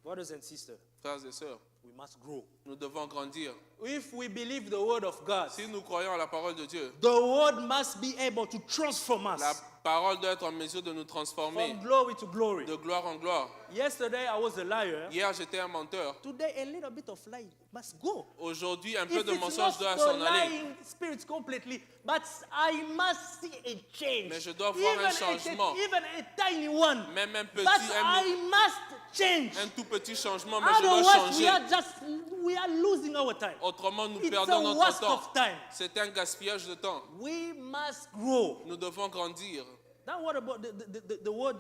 brothers and sisters, frères et sœurs, we must grow. nous devons grandir. If we believe the word of God, Si nous croyons à la parole de Dieu, the word must be able to transform la us parole doit être en mesure de nous transformer from glory to glory. de gloire en gloire. Yesterday I was a liar. Hier, j'étais un menteur. Today a little bit of lie must go. Aujourd'hui, un peu If de it's mensonge not doit the s'en aller. lying spirit completely, but I must see a change. Mais je dois voir un changement. Even a tiny one. Même un But petit, I must change. un tout petit changement, mais je dois Otherwise, changer. we are losing our time. Autrement, nous It's perdons a notre waste temps. of time. C'est un gaspillage de temps. We must grow. Nous devons grandir. Now what about the word,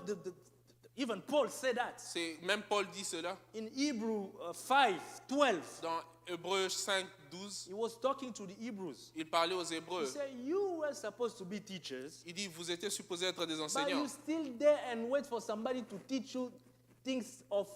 even Paul said that. Même Paul dit cela In Hebrew 5:12, dans Hébreux 5, 12. he was talking to the Hebrews. Il parlait aux He Hébreux. said, you were supposed to be teachers, Il dit, vous étiez supposés être des but enseignants. you still there and wait for somebody to teach you things of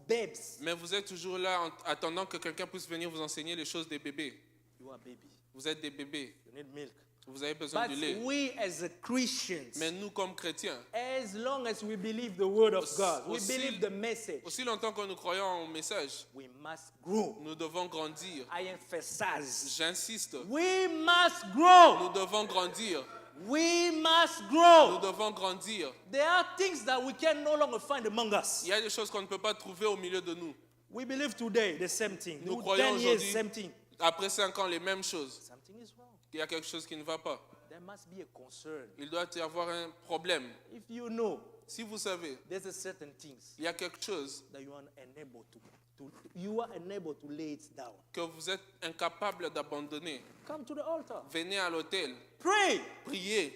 babes. Mais vous êtes toujours là en attendant que quelqu'un puisse venir vous enseigner les choses des bébés. You are baby. Vous êtes des bébés. You need milk. Vous avez besoin But du lait. we as Christians, Mais nous, comme chrétiens, as long as we believe the word of God, we aussi- believe the message, aussi longtemps que nous croyons au message, we must grow. nous devons grandir. I emphasize. J'insiste, We must grow. nous devons grandir. We must Nous grow. devons grandir. There are things that we can no longer find among us. Il y a des choses qu'on ne peut pas trouver au milieu de nous. We believe today the same thing. Nous New croyons 10 years, aujourd'hui, same thing. après 5 ans, les mêmes choses. Something is wrong. Il y a quelque chose qui ne va pas. There must be a concern. Il doit y avoir un problème. If you know Si vous savez, there's a certain things il y a quelque chose that you are unable to lay it down, que vous êtes incapable d'abandonner, come to the altar. venez à l'autel, Pray. priez,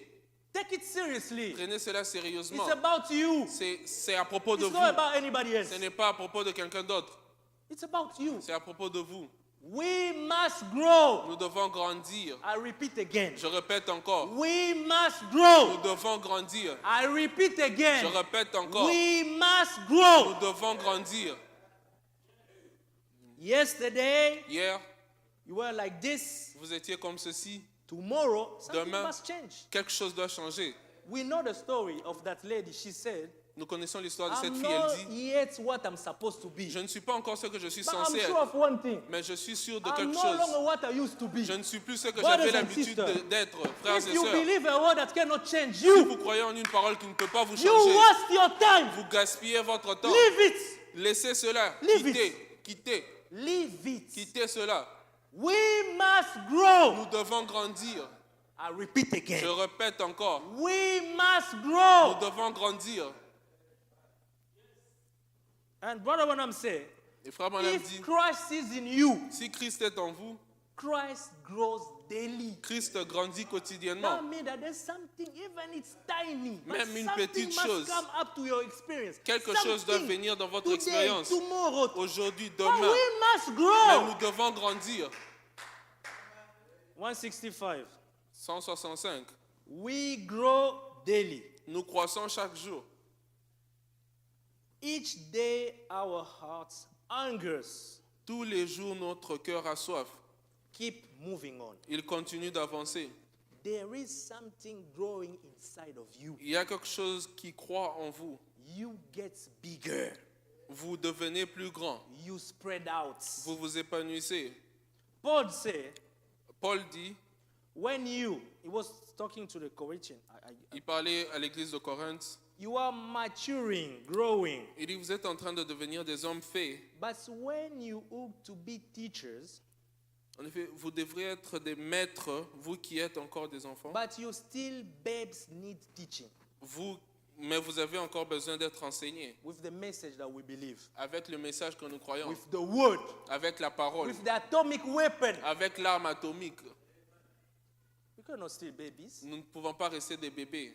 Take it seriously. prenez cela sérieusement. It's about you. C'est à propos de It's vous. not about anybody else. Ce n'est pas à propos de quelqu'un d'autre. It's about you. C'est à propos de vous. We must grow. Nous devons grandir. I repeat again. Je répète encore. We must Nous grow. devons grandir. I repeat Je again. répète encore. We must grow. Nous devons grandir. Yesterday, Hier, you were like this. vous étiez comme ceci. Tomorrow, something Demain, must change. quelque chose doit changer. We know the story of that lady. She said, Nous connaissons l'histoire de cette I'm fille. Elle not dit, yet what I'm supposed to be. je ne suis pas encore ce que je suis But censé I'm sure être, of one thing. mais je suis sûr de I'm quelque no chose. longer what I used to be. Je ne suis plus ce que Brothers j'avais and l'habitude sisters, d'être, frères If et you sœurs. believe a word that cannot change Si you, vous croyez en une parole qui ne peut pas vous you changer, waste your time. vous gaspillez votre temps. Leave it. Laissez cela. Leave Leave it. Quittez cela. We must grow. Nous devons grandir. I repeat Je again. répète encore. We must Nous grow. devons grandir. And Brother Branham said, Et frère Branham if dit, Christ is in you, si Christ est en vous, Christ grows daily. Christ grandit That quotidiennement. means that there's something, even it's tiny, but Même une something petite must chose. come up to your experience. Quelque chose doit Something venir dans votre today, expérience. tomorrow. Aujourd'hui, But demain. we must Mais grow. nous devons grandir. 165. 165. We grow daily. Nous croissons chaque jour. Each day our hearts hungers. Tous les jours, notre cœur a soif. Keep moving on. Il continue d'avancer. There is something growing inside of you. Il y a quelque chose qui croît en vous. You get bigger. Vous devenez plus grand. You spread out. Vous vous épanouissez. Paul said, Paul dit, when you, he was talking to the Corinthians, il parlait à l'église de Corinthe, you are maturing, growing. il dit, vous êtes en train de devenir des hommes faits. But when you hope to be teachers, En effet, vous devriez être des maîtres, vous qui êtes encore des enfants. but you still babes need teaching Mais vous avez encore besoin d'être enseignés with the message that we believe, avec le message que nous croyons, with the word, avec la parole, with the atomic weapon. avec l'arme atomique. We cannot still babies. Nous ne pouvons pas rester des bébés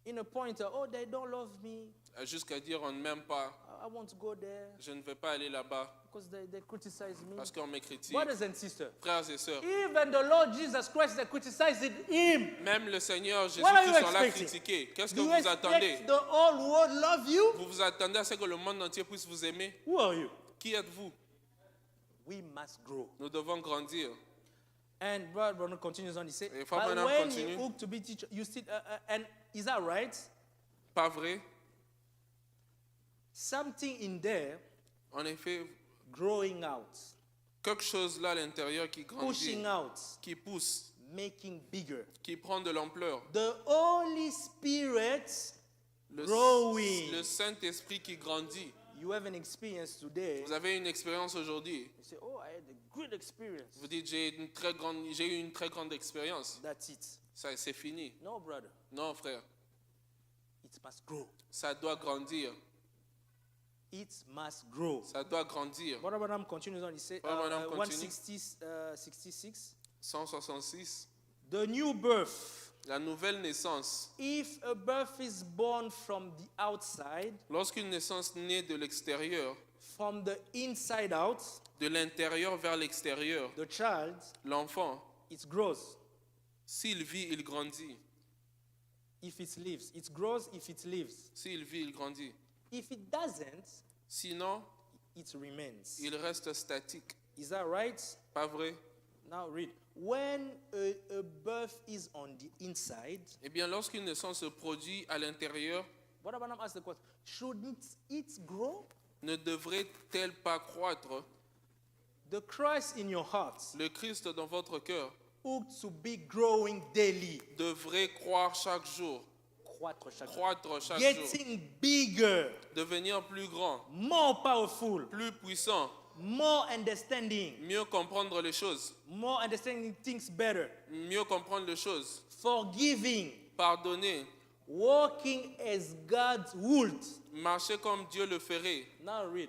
In a point, oh, they don't love me. jusqu'à dire on ne m'aime pas, I want to go there je ne vais pas aller là-bas because they criticize me. parce qu'on me critique. Brothers and sisters, Frères et sœurs, even the Lord Jesus Christ, they criticized him. même le Seigneur Jésus What are you qui sont là expecting? critiqués. Qu'est-ce que Do you vous attendez? expect the whole world love you? Vous vous attendez à ce que le monde entier puisse vous aimer? Who are you? Qui êtes-vous? We must grow. Nous devons grandir. And Brother Branham continues on. He said, Et Frère but Branham when continue. you hope to be teacher, you still, and is that right? Pas vrai? Something in there En effet, growing out, quelque chose là à l'intérieur qui grandit, pushing out, qui pousse, making bigger. qui prend de l'ampleur. The Holy Spirit Le growing. Saint-Esprit qui grandit. You have an experience today. Vous avez une expérience aujourd'hui. You say, oh, I had a good experience. Vous dites, j'ai eu une très grande expérience. That's it. Ça, c'est fini. No, brother. Non, frère. It must grow. Ça doit grandir. It must grow. Ça doit grandir. Brother Branham continues on. He said, Brother Branham continue. 166. 166. The new birth. La nouvelle naissance. If a birth is born from the outside, Lorsqu'une naissance naît de l'extérieur, from the inside out, de l'intérieur vers l'extérieur, the child, l'enfant, it grows. s'il vit, il grandit. If it lives, it grows. If it lives, S'il vit, il grandit. if it doesn't, Sinon, it remains. il reste statique. Is that right? Pas vrai? Now read. When a birth is on the inside, Eh bien, lorsqu'une naissance se produit à l'intérieur, Brother Branham asked the question, shouldn't it grow? ne devrait-elle pas croître? The Christ in your heart Le Christ dans votre cœur ought to be growing daily. devrait croire chaque jour, Croître chaque jour. croître chaque jour, Getting bigger, devenir plus grand, more powerful, plus puissant, more understanding, mieux comprendre les choses, more understanding things better, mieux comprendre les choses, forgiving, pardonner, walking as God would. marcher comme Dieu le ferait. Now read.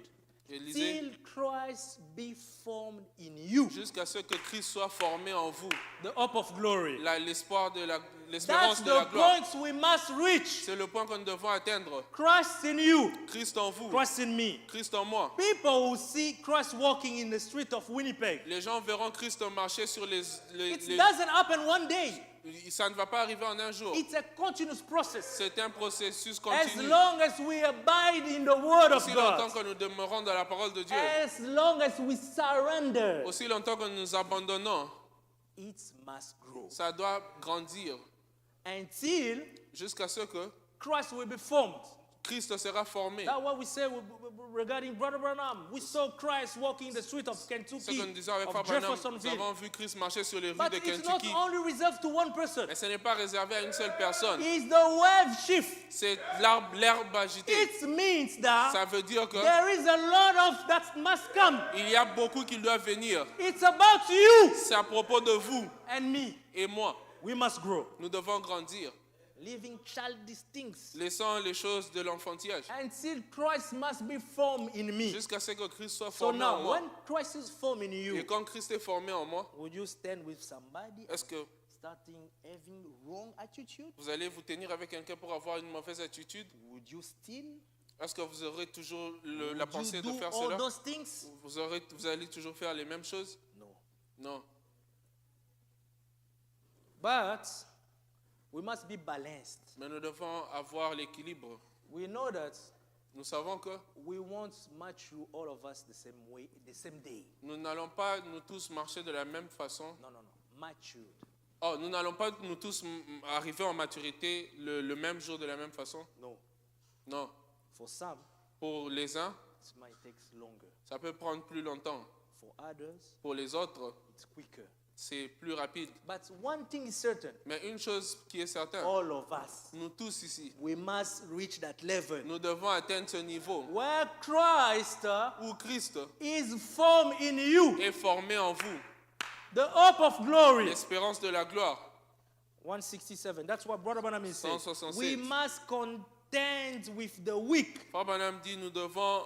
Je lisais, Till Christ be formed in you, jusqu'à ce que Christ soit formé en vous, the hope of glory. l'espérance That's de la the gloire. point we must reach. C'est le point que nous devons atteindre. Christ in you, Christ en vous, Christ in me. Christ en moi. People will see Christ walking in the street of Winnipeg. Les gens verront Christ marcher sur It doesn't happen one day. Ça ne va pas arriver en un jour. It's a continuous process. C'est un processus As continu. long as we abide in the Word of Aussi longtemps God, que nous demeurons dans la parole de Dieu, as long as we surrender, aussi longtemps que nous nous abandonnons, it must grow ça doit grandir until jusqu'à ce que Christ will be formed. Christ sera formé. That's what we say regarding Brother Branham. We saw Christ walking in the street of Ce Kentucky, que nous disons avec of Frère Branham, nous Jeffersonville. avons vu Christ marcher sur les rues But de it's not Kentucky. only reserved to one person. Mais ce n'est pas réservé à une seule personne. It's the wave shift. C'est l'herbe agitée. It means that Ça veut dire que there is a lot of that must come. il y a beaucoup qui doivent venir. It's about you C'est à propos de vous and me. et moi. We must grow. Nous devons grandir. Living childish things. Laissons les choses de l'enfantillage. Until Christ must be formed in me. Jusqu'à ce que Christ soit So formé en now, moi. when Christ is formed in Et you, quand Christ est formé en moi, would you stand with somebody est-ce que starting having wrong attitude? vous allez vous tenir avec quelqu'un pour avoir une mauvaise attitude? Would you steal? Est-ce que vous aurez toujours la Would you pensée de do faire all cela? those things? Vous allez toujours faire les mêmes choses? No. Non. But we must be balanced. Mais nous devons avoir l'équilibre. We know that Nous savons que we won't match through all of us the same way, the same day. nous n'allons pas nous tous marcher de la même façon. No. Matured. Oh, nous n'allons pas nous tous arriver en maturité le même jour de la même façon. No. Non. For some, Pour les uns, it might take longer. ça peut prendre plus longtemps. For others, Pour les autres, it's quicker. c'est plus rapide. But one thing is certain, Mais une chose qui est certaine, all of us, nous tous ici, we must reach that level nous devons atteindre ce niveau where Christ où Christ is formed in you, est formé en vous. the hope of glory. L'espérance de la gloire. 167, that's what Brother Branham is saying. 167. We must contend with the weak Frère Branham dit nous devons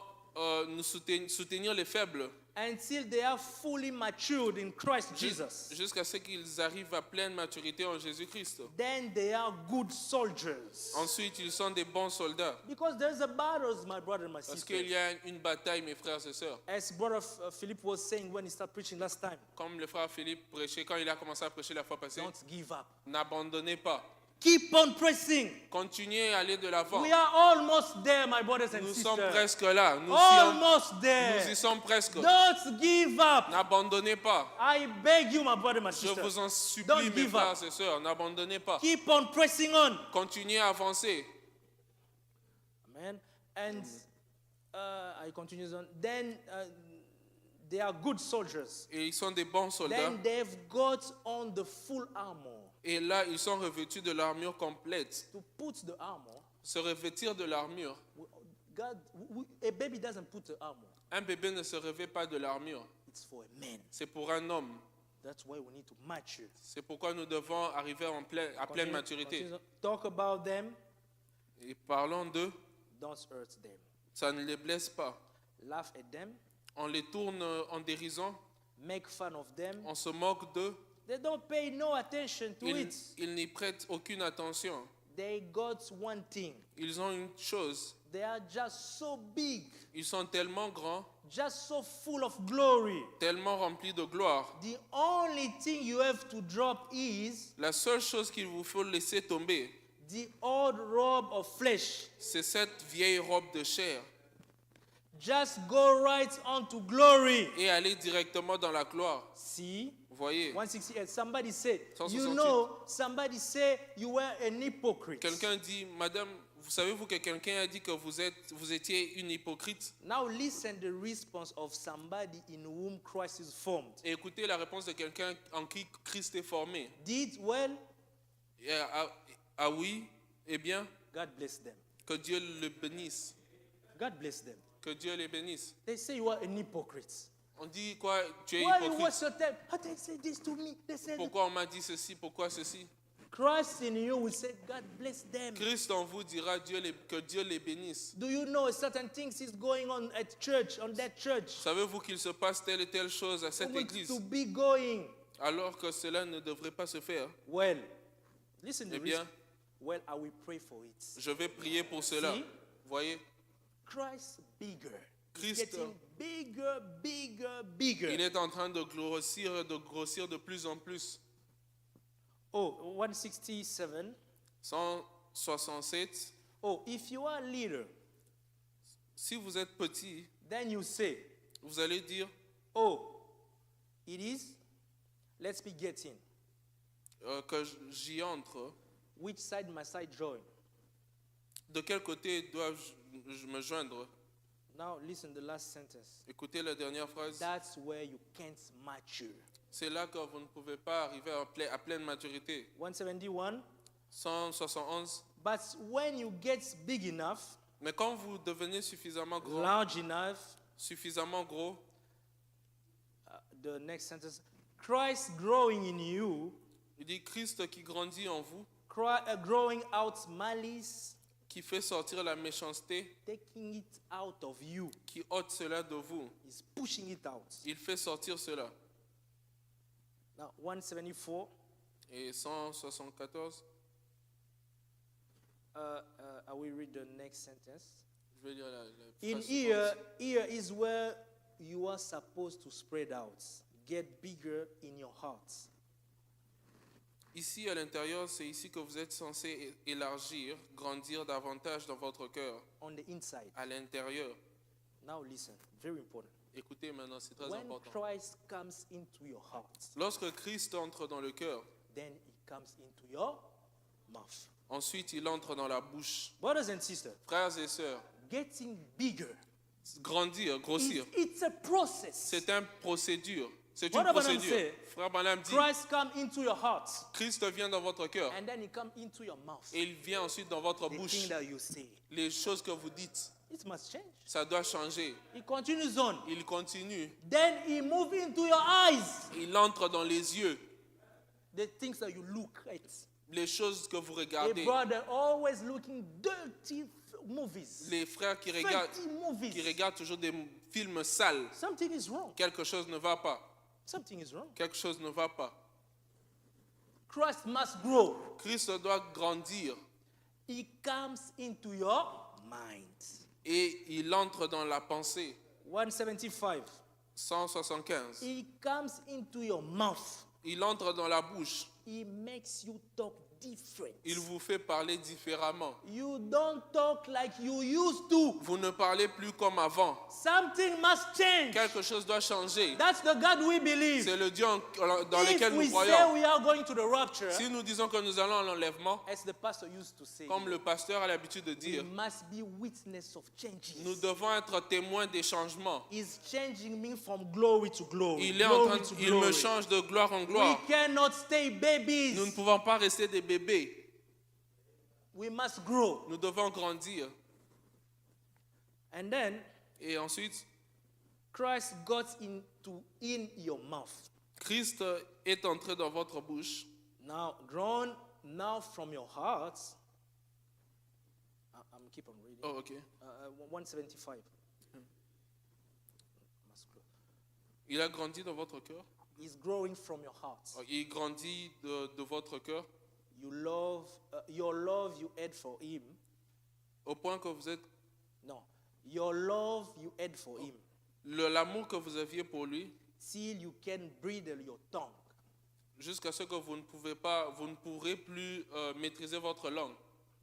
nous soutenir les faibles until they are fully matured in Christ Jesus. jusqu'à ce qu'ils arrivent à pleine maturité en Jésus-Christ. Then they are good soldiers. Ensuite, ils sont des bons soldats. Because there's a battle, my brother and my Parce qu'il sister. y a une bataille, mes frères et sœurs. As Brother Philip was saying when he started preaching last time, Comme le frère Philippe prêchait, quand il a commencé à prêcher la fois passée, don't give up. n'abandonnez pas. Keep on pressing. Continuez à aller de l'avant. We are almost there, my brothers and Nous sommes sisters. presque là. Nous Almost there. y sommes presque. Don't give up. N'abandonnez pas. I beg you, my brother, my Je sister. vous en Don't supplie, mes give frères up. et sœurs, n'abandonnez pas. Keep on pressing on. Continuez à avancer. Amen. And I continue on. Then they are good soldiers. Et ils sont des bons soldats. Then they've got on the full armor. Et là, ils sont revêtus de l'armure complète. To put the armor, Se revêtir de l'armure. a baby doesn't put the armor. Un bébé ne se revêt pas de l'armure. It's for a man. C'est pour un homme. That's why we need to mature. C'est pourquoi nous devons arriver à pleine maturité. Continue. Talk about them. Et parlons d'eux, Don't hurt them. ça ne les blesse pas. Laugh at them. On les tourne en dérision, Make fun of them. on se moque d'eux. They don't pay no attention to it. Ils n'y prêtent aucune attention. They got one thing. Ils ont une chose. They are just so big, Ils sont tellement grands, just so full of glory. tellement remplis de gloire. The only thing you have to drop is La seule chose qu'il vous faut laisser tomber, the old robe of flesh. c'est cette vieille robe de chair. Just go right on to glory. Et aller directement dans la gloire. See? Vous voyez, 168. Somebody said, 168. you know, somebody say you were an hypocrite. quelqu'un dit, Madame, vous savez-vous que quelqu'un a dit que vous étiez une hypocrite? Now listen the response of somebody in whom Christ is formed. Et écoutez la réponse de quelqu'un en qui Christ est formé. Did well, Et, ah oui, eh bien, God bless them. que Dieu le bénisse. God bless them. Que Dieu les bénisse. They say you are an hypocrite. On dit quoi? Tu es Why you hypocrite. waste your time? How they say this to me? They say Pourquoi on m'a dit ceci? Pourquoi ceci? Christ in you will say, God bless them. Christ en vous dira que Dieu les bénisse. Do you know certain things is going on at church, on that church? Savez-vous qu'il se passe telle et telle chose à cette Who église to be going? alors que cela ne devrait pas se faire? Well, listen to Eh this. bien, Well, I will pray for it. je vais prier pour cela. See? Voyez, Christ bigger. It's Christ, getting bigger, bigger, bigger. il est en train de grossir de plus en plus. Oh, 167. 167. Oh, if you are a leader, Si vous êtes petit, then you say, vous allez dire oh, it is, let's be getting. que j'y entre. Which side must I join? De quel côté dois-je me joindre? Now listen to the last sentence. Écoutez la dernière phrase. That's where you can't mature. C'est là que vous ne pouvez pas arriver à pleine maturité. 171. 171. But when you get big enough, Mais quand vous devenez suffisamment grand, large enough, suffisamment gros, the next sentence, Christ growing in you, il dit Christ qui grandit en vous, growing out malice, qui fait sortir la méchanceté, taking it out of you, qui ôte cela de vous. is pushing it out. Il fait sortir cela. Now 174. Et 174, I will read the next sentence. je vais lire la In phrase here, suivante. here is where you are supposed to spread out, get bigger in your hearts. Ici, à l'intérieur, c'est ici que vous êtes censé élargir, grandir davantage dans votre cœur, On the inside. à l'intérieur. Now listen, very important. Écoutez maintenant, c'est très When important. Christ comes into your heart, Lorsque Christ entre dans le cœur, then he comes into your mouth. ensuite il entre dans la bouche. Brothers and sisters, Frères et sœurs, getting bigger, grandir, grossir, it's a process. c'est une procédure. C'est What une Branham procédure. say? Frère Branham dit, Christ comes into your heart, Christ vient dans votre cœur and then he comes into your mouth. et il vient ensuite dans votre The bouche. thing that you say, Les choses que vous dites, it must change. ça doit changer. He continues on. Il continue. Then he moves into your eyes. Il entre dans les yeux. The things that you look at. Les choses que vous A regardez. brother always looking dirty movies. Les frères qui Filthy movies. regardent toujours des films sales. Something is wrong. Quelque chose ne va pas. Something is wrong. Quelque chose ne va pas. Christ must grow. Christ doit grandir He comes into your mind. et il entre dans la pensée. 175. 175. He comes into your mouth. Il entre dans la bouche. He makes you talk different. Il vous fait parler différemment. You don't talk like you used to. Vous ne parlez plus comme avant. Something must change. Quelque chose doit changer. That's the God we believe. C'est le Dieu dans If lequel we nous say croyons. we are going to the rapture, Si nous disons que nous allons à l'enlèvement, as the pastor used to say, comme le pasteur a l'habitude de we dire, must be witness of changes. nous devons être témoins des changements. Is changing me from glory to glory. Il est en Glory train, to il glory. me change de gloire en We gloire. cannot stay babies. Nous ne pouvons pas rester des bébés. We must grow. Nous devons grandir. And then Et ensuite, Christ got in your mouth. Christ est entré dans votre bouche. Now grown now from your heart. I'm keep on reading. Oh, ok. 175. Must grow. Il a grandi dans votre cœur. Is growing from your heart. Oh, il grandit de votre cœur You love your love you had for him. au point que vous êtes No, your love you had for him. l'amour que vous aviez pour lui, Till you can bridle your tongue. jusqu'à ce que vous ne pourrez plus maîtriser votre langue.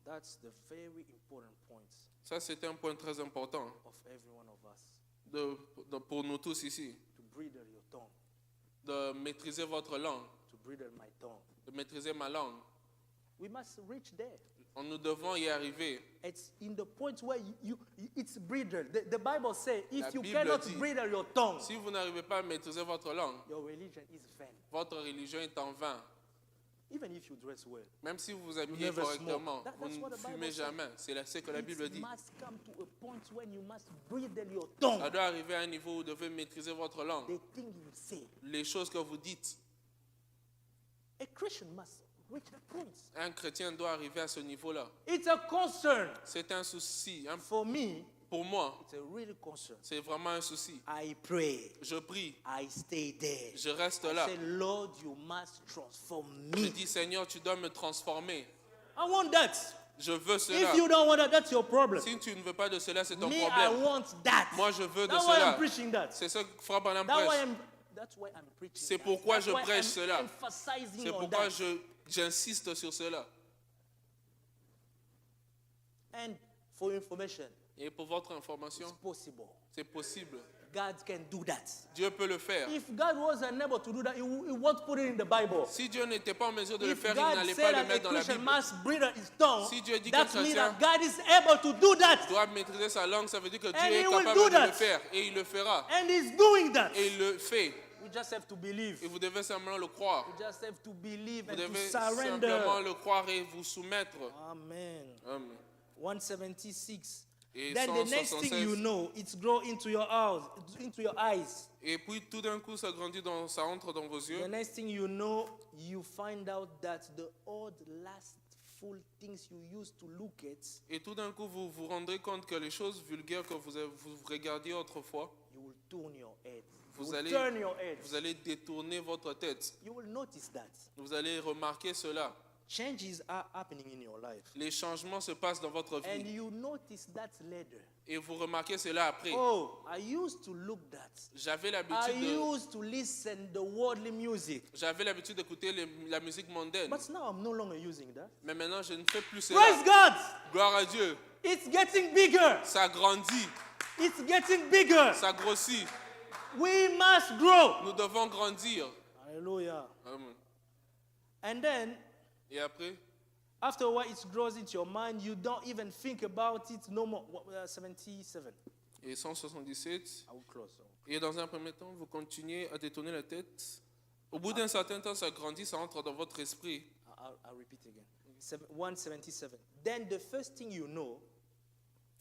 That's the very important point Ça, c'est un point très important of every one of us. pour nous tous ici, To bridle your tongue. de maîtriser votre langue, To bridle my tongue. de maîtriser ma langue. We must reach there. Nous devons y arriver. It's in the point where it's bridled. The Bible says La if you Bible cannot dit, bridle your tongue, Si vous n'arrivez pas à maîtriser votre langue, your religion is vain. votre religion est en vain. Even if you dress well. Même si vous vous habillez never correctement, smoke. vous That's what ne the Bible fumez says. jamais. C'est ce que la Bible It dit. must come to a point when you must bridle your tongue. Ça doit arriver à un niveau où vous devez maîtriser votre langue. The thing you say. Les choses que vous dites. A Christian must reach that point. Un chrétien doit arriver à ce niveau-là. It's a concern. C'est un souci. For me, Pour moi, it's a really concern. c'est vraiment un souci. I pray. Je prie. I stay there. Je reste I là. say, Lord, you must transform Je me. dis, Seigneur, tu dois me transformer. I want that. Je veux If cela. you don't want that, that's your problem. Si tu ne veux pas de cela, c'est ton Me, I problème. want that. Moi, je veux de That's why I'm cela. preaching that. C'est ce que Frère Branham That's why prêche. that's why I'm preaching. C'est that. pourquoi That's je why prêche I'm cela. emphasizing C'est on pourquoi that. j'insiste sur cela. And for information, Et pour votre information, it's possible. C'est possible. God can do that. Dieu peut le faire. If God was unable to do that, he won't put it in the Bible. Si Dieu n'était pas en mesure de le If faire, il God n'allait pas said le that a mettre dans la Christian Bible. must breathe his tongue, Si Dieu dit that qu'un means chrétien that God is able to do that. doit maîtriser sa langue, ça veut dire que Dieu And est he will capable do de that. le faire. Et il le fera. And he's doing that. Et il le fait. We just have to believe. Et vous devez simplement le croire. We just have to believe Vous and to devez surrender. simplement le croire et vous soumettre. Amen. Amen. 176. Et Then the next thing 176. you know, it's grow into your eyes. Et puis tout d'un coup, ça grandit, ça entre dans vos yeux. The next thing you know, you find out that the old lustful things you used to look at, Et tout d'un coup, vous vous rendrez compte que les choses vulgaires que vous regardiez autrefois, you will turn your head. Vous You will allez- turn your head. vous allez détourner votre tête. You will notice that. Vous allez remarquer cela. Changes are happening in your life. Les changements se passent dans votre And vie. you notice that later. Et vous remarquez cela après. Oh, I used to look that. J'avais I l'habitude de... used to listen the worldly music. J'avais l'habitude d'écouter la musique mondaine. But now I'm no longer using that. Mais maintenant, je ne fais plus Praise cela. God! Gloire à Dieu. It's getting bigger. Ça grandit. It's getting bigger. Ça grossit. We must grow. Nous devons grandir. Hallelujah. Amen. And then, Et après, after a while, it grows into your mind. You don't even think about it no more. 77. et 177. I will close. Et dans un premier temps, vous continuez à détourner la tête. Au bout d'un certain temps, ça grandit, ça entre dans votre esprit. I'll repeat again. 177. Then the first thing you know,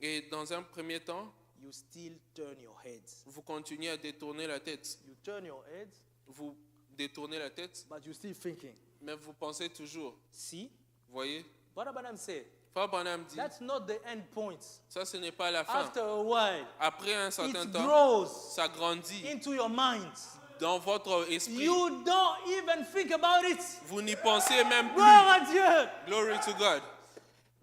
Et dans un premier temps, you still turn your heads. vous continuez à détourner la tête. You turn your heads, Vous détournez la tête, but you're still thinking. mais vous pensez toujours. See? Vous voyez? What Branham said? Frère Branham dit, That's not the end point. ça ce n'est pas la fin. After a while, Après un certain it temps, grows ça grandit into your mind. dans votre esprit. You don't even think about it. Vous n'y pensez même plus. Gloire à Dieu. Glory to God.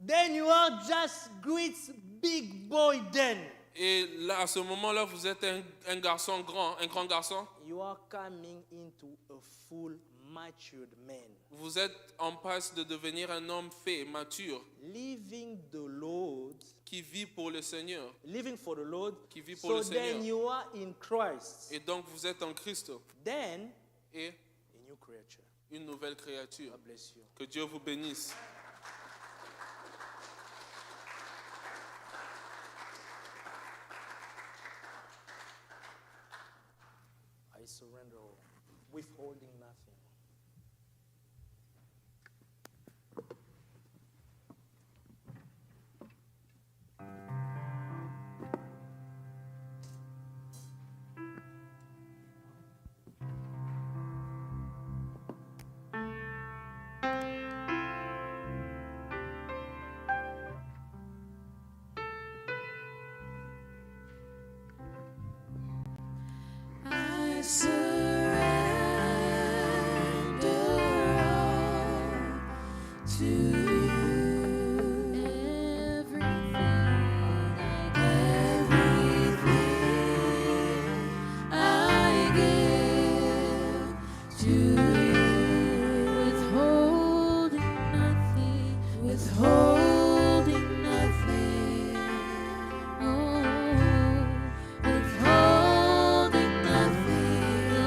Then you are just great big boy then. Et là, à ce moment-là, vous êtes un garçon grand, un grand garçon. You are coming into a full matured man. Vous êtes en passe de devenir un homme fait, mature, Living the Lord, qui vit pour le Seigneur. living for the Lord. Qui vit pour So le Seigneur. then you are in Christ. Et donc, vous êtes en Christ. Then Et a new creature. une nouvelle créature. God bless you. Que Dieu vous bénisse. I surrender all, withholding nothing. I surrender all to you. Everything I give to you, withholding nothing. Oh, withholding nothing,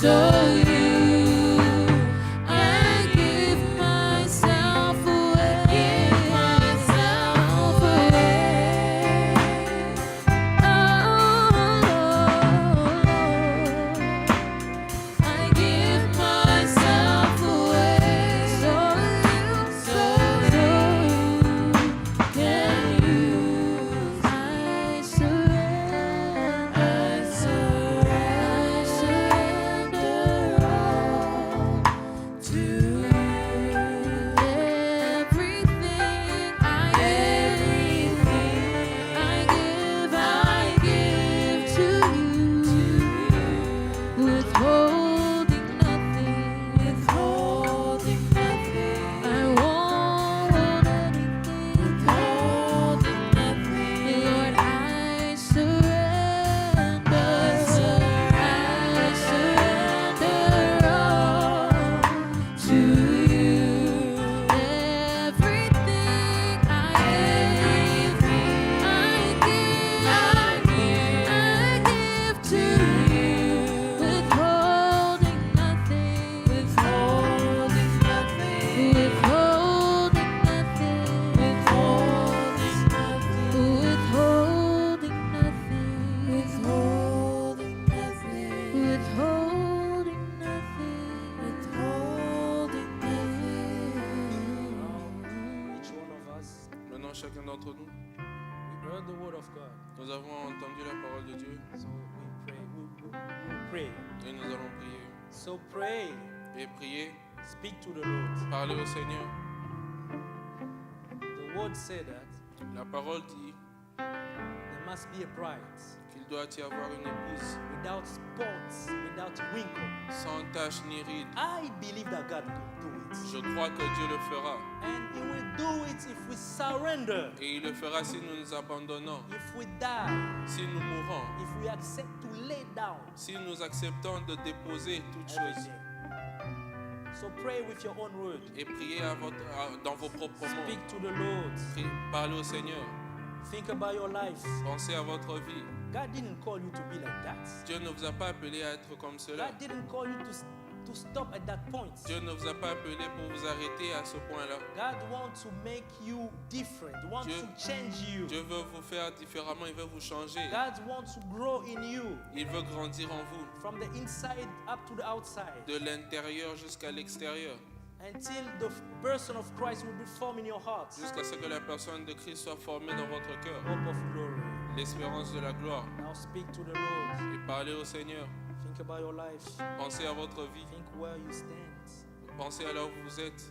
So you, I give myself away. Give myself away. I give myself away. So you can use. I surrender. I surrender all to you. Everything I give to you. Withholding nothing. Withholding nothing. I won't hold anything. Withholding nothing. Lord, I surrender. I surrender all to you. Everything I give to you. Withholding nothing. Withholding nothing. Withholding nothing. Withholding nothing. Withholding nothing. Withholding nothing. Withholding nothing. Withholding Now, each one of us, Maintenant, chacun d'entre nous, we heard the word of God. nous avons entendu la parole de Dieu So we pray. We pray. et nous allons prier. So pray. Et prier, Speak to the Lord. parler au Seigneur. The word said that La parole dit there must be a bride qu'il doit y avoir une épouse without spots, without wrinkle. sans tache ni ride. I believe that God will do it. Je crois que Dieu le fera. And He will do it if we surrender, Et il le fera si nous nous abandonnons, if we die, si nous mourons, if we accept to lay down si nous acceptons de déposer toutes choses. everything. So pray with your own word. Et priez dans vos propres mots. Speak to the Lord. Parlez au Seigneur. Think about your life. Pensez à votre vie. God didn't call you to be like that. Dieu ne vous a pas appelé à être comme cela. God didn't call you to stop at that point. Dieu ne vous a pas appelé pour vous arrêter à ce point-là. God wants to make you different. He wants Dieu- to change you. Dieu veut vous faire différemment, il veut vous changer. God wants to grow in you Il veut grandir en vous, from the inside up to the outside de l'intérieur jusqu'à l'extérieur, until the person of Christ will be formed in your heart. jusqu'à ce que la personne de Christ soit formée dans votre cœur. Hope of glory. L'espérance de la gloire. Now speak to the Lord. Et parlez au Seigneur. Think about your life. Pensez à votre vie. Think where you stand. Pensez à là où vous êtes.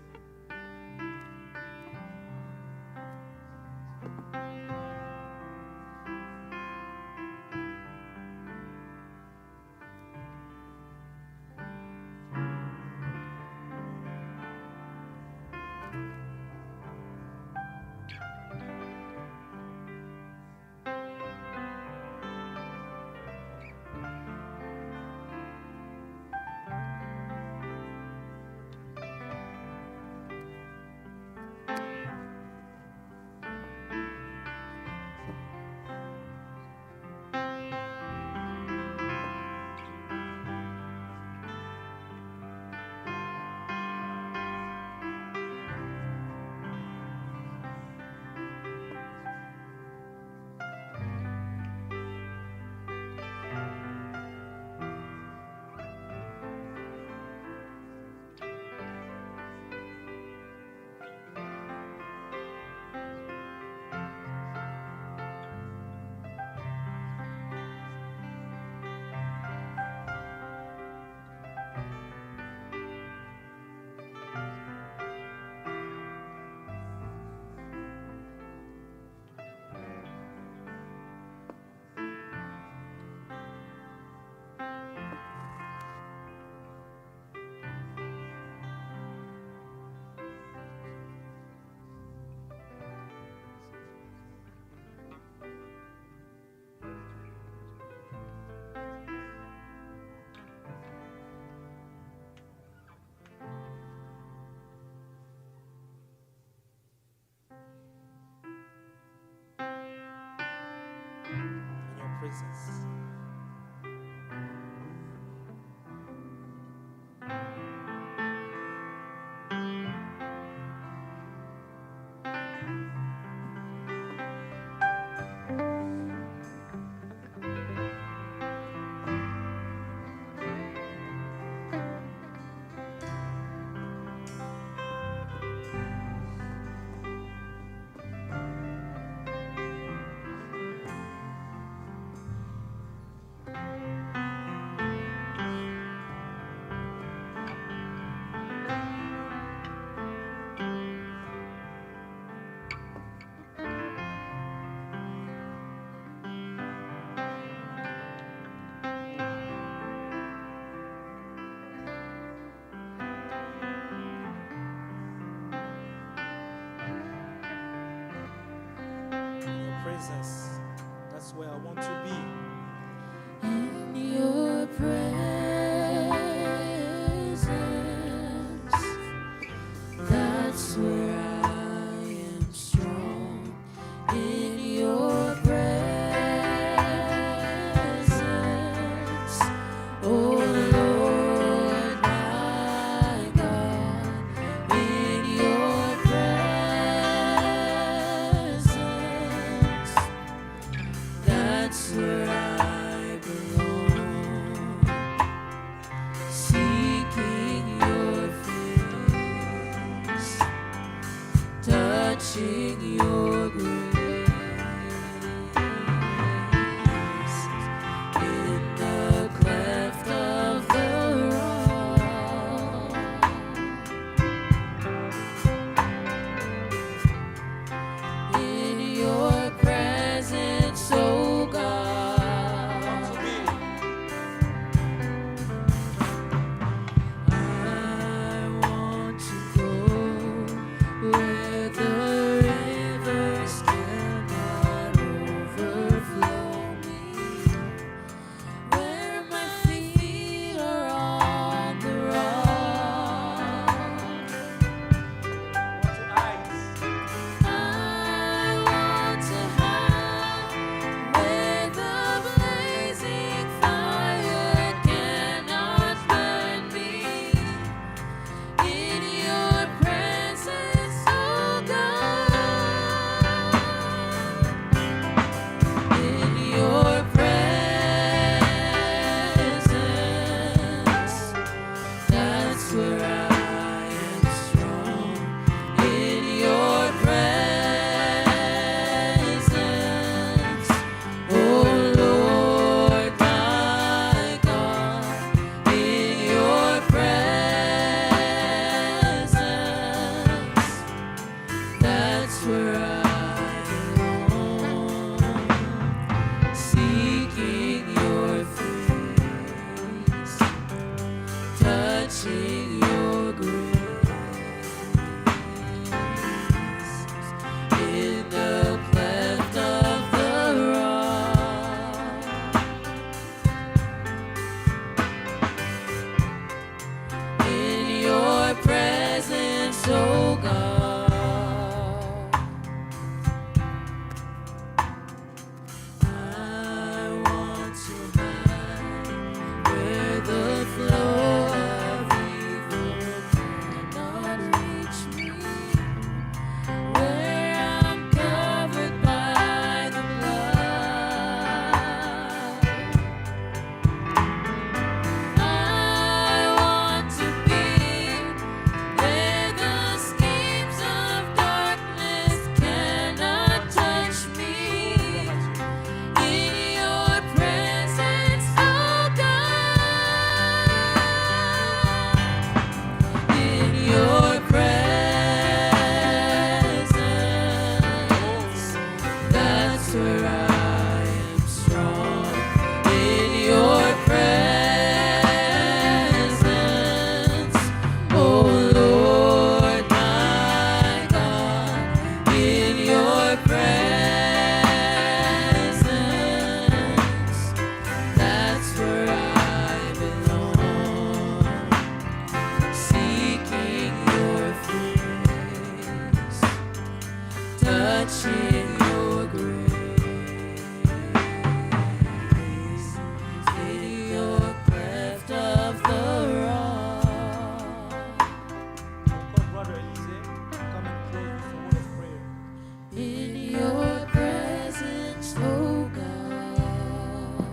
In your presence. presence. That's where I want to be. In your presence, that's where I am strong. In your presence, oh Lord my God. In your presence, that's where I belong. Seeking your face, touching your grace. In the cleft of the rock, in your presence, oh God, I want to go where the rivers cannot overflow me, where my feet are on the rock. I want to hide where the blazing fire cannot burn me. In your presence, oh God. In your presence, that's where I am strong. In your presence, oh Lord my God. In your presence, that's where I belong. Seeking your face, touching your grace. In the cleft of the rock, in your presence, oh God, I want to hide where the flow of evil cannot reach me, where I'm covered by the blood. I want to be where the schemes of darkness cannot touch me. In your presence, oh God. In your presence, that's where I am strong. In your presence, oh Lord my God. In your presence, that's where I belong. Seeking your face, touching your grace. In your cleft of the rock, Encore, Brother Elise, come and close with a word of prayer. in your presence, oh God.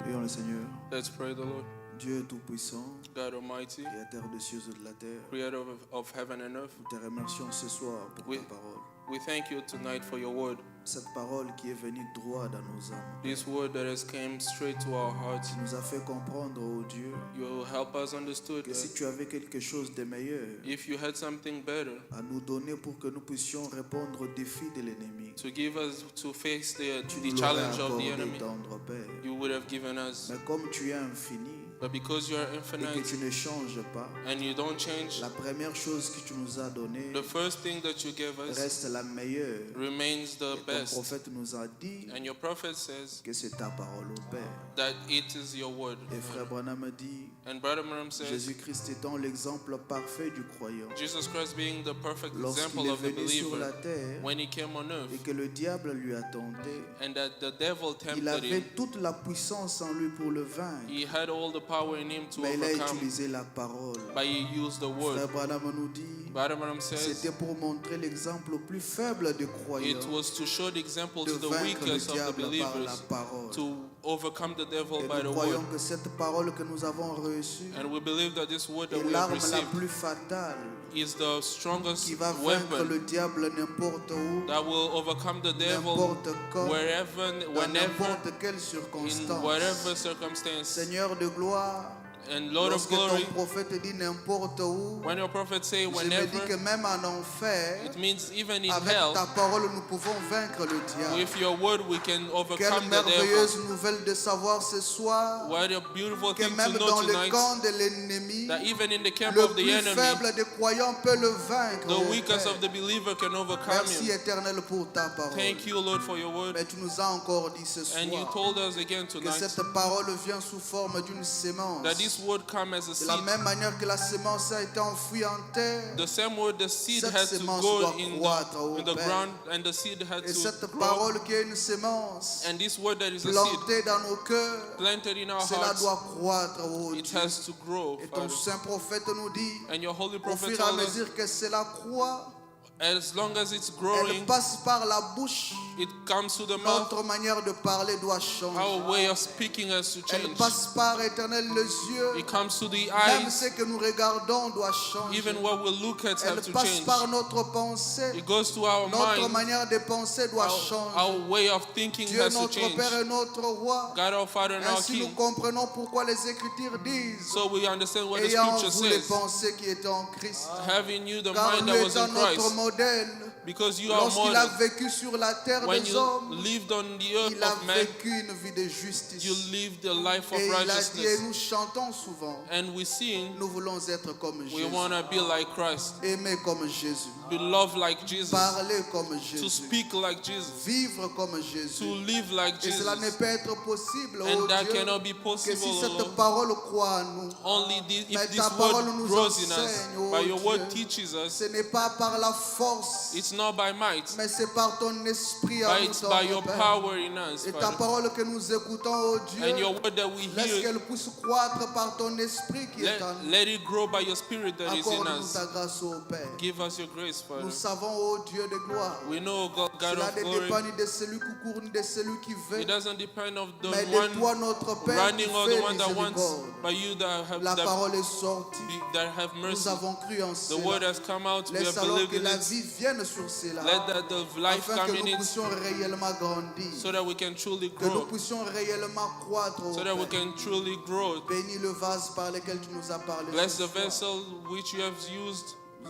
Prions le Seigneur. Let's pray the Lord. Dieu Tout-Puissant, God Almighty, Créateur des cieux et de la terre, creator of heaven and earth, nous te remercions ce soir pour Oui. ta parole. we thank you tonight for your word. Cette parole qui est venue droit dans nos âmes, This word that has came straight to our hearts. qui nous a fait comprendre, oh Dieu, You help us understood que si that tu avais quelque chose de meilleur if you had something better à nous donner pour que nous puissions répondre aux défis de l'ennemi, to give us to face tu the nous l'aurais challenge of the accordé, enemy, tendre Père. you would have given us. Mais comme tu es infini, But because you are et infinite que tu ne changes pas, and you don't change, la première chose que tu nous as donnée the first thing that you gave us reste la meilleure. remains the Et ton best. prophète nous a dit And your prophet says que c'est ta parole au Père. that it is your word. Et frère Branham dit, And Brother Branham says, Jésus-Christ étant l'exemple parfait du croyant, Jesus Christ being the perfect lorsqu'il example est of the venu sur la believer, terre when he came on earth, et que le diable lui a tenté, and that the devil il tempted avait him, toute la puissance en lui pour le vaincre, he had all the power in him to mais il a overcome, utilisé la parole. but he used the word. Frère Branham nous dit, Brother Branham says c'était pour montrer l'exemple le plus faible des croyants it was to show the example de to the vaincre le weakest of the diable par la believers parole. to overcome the devil Et by the nous croyons word. que cette parole que nous avons reçue And we believe that this word that est we have l'arme la received plus fatale is the strongest qui va vaincre weapon le diable n'importe où, that will overcome the devil n'importe quand, wherever, dans whenever, n'importe quelle in circonstance. whatever circumstance. Seigneur de gloire, And Lord of lorsque ton glory, prophète dit n'importe où, when your prophet say je me dis whenever, que même en enfer, it means even in avec hell, ta parole, nous pouvons vaincre le diable. with your word we can Quelle overcome the devil. merveilleuse nouvelle de savoir ce soir What a beautiful que thing même to know dans le tonight, camp de l'ennemi, that even in the camp le of the plus enemy, faible des croyants peut le vaincre. the ô weakest Père. of the believer can overcome Merci him. éternel pour ta parole. Thank you, Lord, for your word. Mais tu nous as encore dit ce And you soir told us again que tonight cette parole vient sous forme d'une sémence. that this word come as a De la seed. même manière que la sémence a été enfouie en terre, The same word, the seed Cette had to semence go doit in croître, ô the Père. ground, and the seed had et to cette grow. parole qui est une sémence And this word that is a seed plantée dans nos cœurs, planted in our cela hearts, doit croître, ô it Dieu. has to grow. Et ton Father. saint prophète nous dit, And your holy au prophet fur et à told us, mesure que cela croît, as long as it's elle growing, passe par la bouche. it comes to the mouth. Notre manière de parler doit changer. Our way of speaking has to Elle change. passe par, éternel, les yeux. It comes to the Même eyes. ce que nous regardons doit changer. Even what we look at Elle have to passe change. par notre pensée. It goes to our Notre mind. manière de penser doit changer. Our way of thinking Dieu has to notre change. Père et notre Roi. God our Father and our Ainsi nous King. comprenons pourquoi les Écritures disent, So we understand what the ayant en scripture vous les says. pensées qui étaient en Christ. Having you the Car mind lui that was étant in notre Christ. modèle, Because you are lorsqu'il a model. vécu sur la terre When des you hommes, lived on the earth il a of man, vécu une vie de justice. you lived a life of Et il a dit, et righteousness. nous chantons souvent, And we sing, nous voulons être comme we Jésus, want to be like Christ. aimer comme Jésus, Be loved like Jesus. parler comme To Jésus, speak like Jesus. vivre comme To Jésus. live like Et cela ne Jesus. peut être possible, And oh that Dieu, cannot be que possible, si O cette Lord. parole croit en nous. Only Mais if this ta parole word nous grows in us, enseigne, oh by your word Dieu. teaches us, Ce n'est pas par la force, it's not by might, mais c'est par ton esprit à but nous, it's ton by your Père. power in us, Et ta Father. parole que nous écoutons, oh And your Dieu, word that we laisse hear, qu'elle puisse croître par ton esprit qui est en nous. let it grow by your spirit that is in Accorde-nous us. ta grâce, oh Père. Give us your grace, Father. Nous savons, oh Dieu de gloire, We know, God cela of ne glory, dépend ni de celui qui court ni de celui qui veut, it doesn't depend on the mais de one toi, notre Père, qui running or fait the one that wants, miséricorde. but you that have, La parole est sortie, that have nous mercy. avons cru en The word cela. has come out, we Laisse have alors believed que in la it. vie vienne sur cela, Let that the life afin come que in nous it, puissions réellement grandir, so that we can truly que nous grow, puissions réellement croître, oh so that we Père. can truly grow. Bénis le vase par lequel tu nous as parlé. Bless ce the soir. vessel which you have used.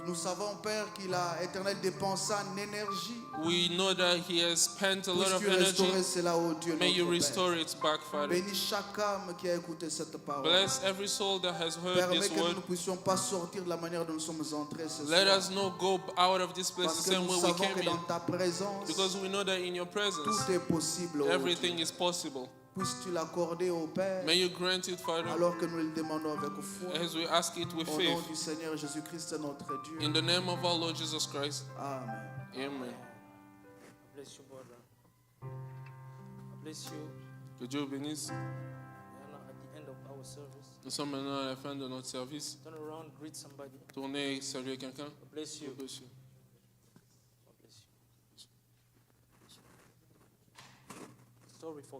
Nous savons, Père, qu'il a éternel dépensé en énergie. We know that he has spent a lot of Puisses-tu restaurer energy. cela, oh Dieu, May you notre Père. restore it back, Father. Bénis chaque âme qui a écouté cette parole. Bless every soul that has heard Permets this que nous word. ne puissions pas sortir de la manière dont nous sommes entrés ce Let soir. us not go out of this place Parce the que same nous way we savons came que dans in, ta présence, because we know that in your presence, tout est possible, oh Dieu. everything is possible. Puisses-tu l'accorder au Père, May you grant it, Father, alors que nous le demandons avec foi. as we ask it with Au faith. nom du Seigneur Jésus-Christ, notre Dieu. In the name of our Lord Jesus Christ. Amen. Amen. Bless you, brother. Bless you. Que Dieu vous bénisse. We are now at the end of our service. Nous sommes maintenant à la fin de notre service. Turn around, greet somebody. Tournez et saluez quelqu'un. God bless you. God bless you. God bless you. Sorry for